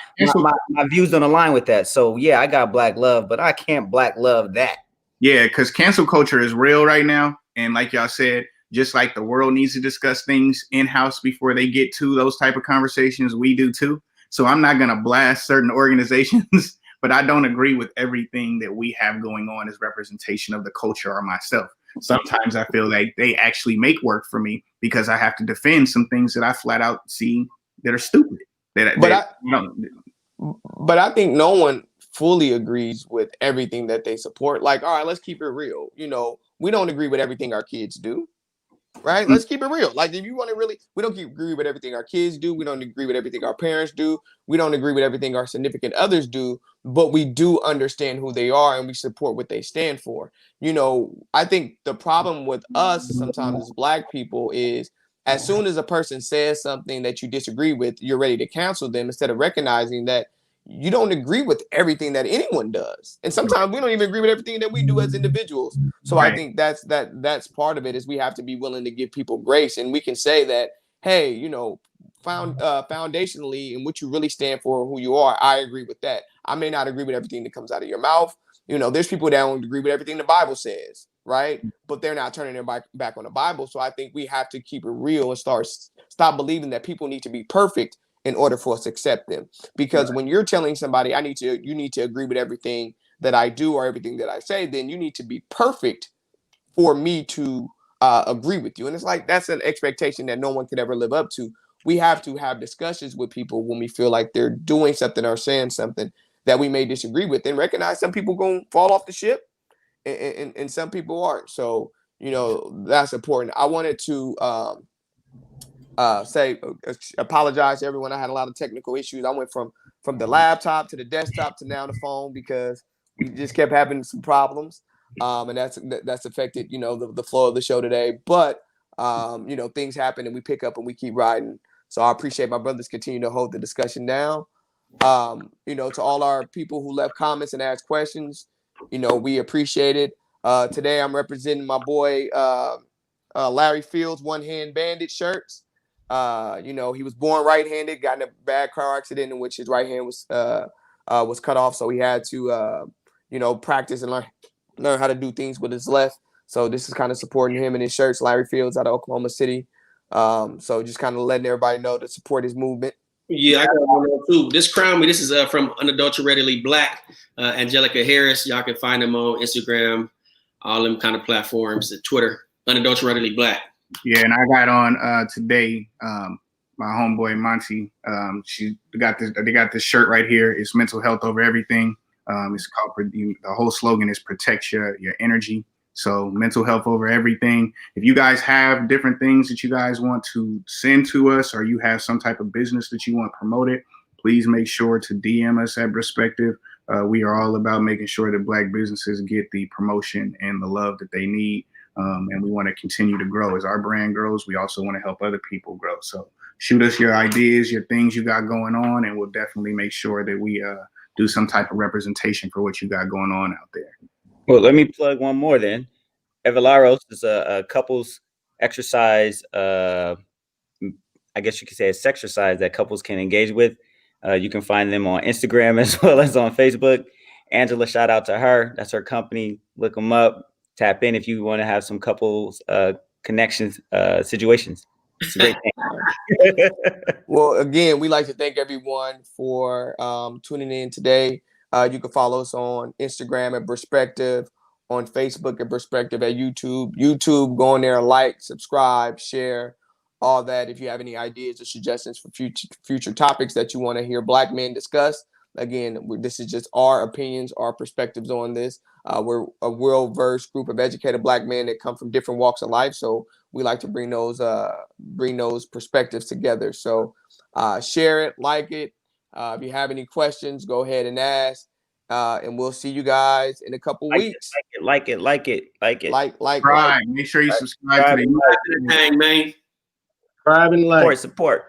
views don't align with that. So yeah, I got black love, but I can't black love that. Yeah, because cancel culture is real right now. And like y'all said, just like the world needs to discuss things in-house before they get to those type of conversations, we do too. So I'm not gonna blast certain organizations, but I don't agree with everything that we have going on as representation of the culture or myself. Sometimes I feel like they actually make work for me because I have to defend some things that I flat out see that are stupid. But I think no one fully agrees with everything that they support. Like, all right, let's keep it real. You know, we don't agree with everything our kids do. Right? Let's keep it real. Like, if you want to really, we don't agree with everything our kids do. We don't agree with everything our parents do. We don't agree with everything our significant others do, but we do understand who they are and we support what they stand for. You know, I think the problem with us sometimes as Black people is as soon as a person says something that you disagree with, you're ready to cancel them instead of recognizing that you don't agree with everything that anyone does. And sometimes we don't even agree with everything that we do as individuals. So Right. I think that's part of it is we have to be willing to give people grace. And we can say that, hey, you know, foundationally and what you really stand for, who you are, I agree with that. I may not agree with everything that comes out of your mouth. You know, there's people that don't agree with everything the Bible says, right? But they're not turning their back on the Bible. So I think we have to keep it real and stop believing that people need to be perfect in order for us to accept them. Because when you're telling somebody, you need to agree with everything that I do or everything that I say, then you need to be perfect for me to agree with you. And it's like, that's an expectation that no one could ever live up to. We have to have discussions with people when we feel like they're doing something or saying something that we may disagree with and recognize some people going to fall off the ship and some people aren't. So, you know, that's important. I wanted to, apologize to everyone. I had a lot of technical issues. I went from the laptop to the desktop to now the phone because we just kept having some problems, and that's affected, you know, the flow of the show today. But you know, things happen and we pick up and we keep riding. So I appreciate my brothers continue to hold the discussion down. You know, to all our people who left comments and asked questions, you know, we appreciate it. Today I'm representing my boy Larry Fields, One Hand Bandit shirts. You know, he was born right-handed, got in a bad car accident in which his right hand was cut off, so he had to you know, practice and learn how to do things with his left. So this is kind of supporting him and his shirts. Larry Fields out of Oklahoma City. So just kind of letting everybody know to support his movement. Yeah, I got one too. This crown me. This is from Unadulteratedly Black, Angelica Harris. Y'all can find them on Instagram, all them kind of platforms, Twitter, Unadulteratedly Black. Yeah, and I got on today. My homeboy Monty. They got this shirt right here. It's mental health over everything. It's called, the whole slogan is protect your energy. So mental health over everything. If you guys have different things that you guys want to send to us, or you have some type of business that you want promoted, please make sure to DM us at Braspective. We are all about making sure that Black businesses get the promotion and the love that they need. And we want to continue to grow. As our brand grows, we also want to help other people grow. So shoot us your ideas, your things you got going on, and we'll definitely make sure that we do some type of representation for what you got going on out there. Well, let me plug one more then. Evelaros is a couples exercise. I guess you could say a sexercise that couples can engage with. You can find them on Instagram as well as on Facebook. Angela, shout out to her. That's her company. Look them up. Tap in if you want to have some couples connections situations. It's a great thing. Well, again, we like to thank everyone for tuning in today. You can follow us on Instagram at Braspective, on Facebook at Braspective, at YouTube. Go on there, like, subscribe, share, all that. If you have any ideas or suggestions for future topics that you want to hear Black men discuss, again, this is just our opinions, our perspectives on this. We're a well-versed group of educated Black men that come from different walks of life, so we like to bring those perspectives together. So share it, like it. If you have any questions, go ahead and ask. And we'll see you guys in a couple weeks. Like it. Right. Make sure you subscribe to the man. Subscribe and like. Support.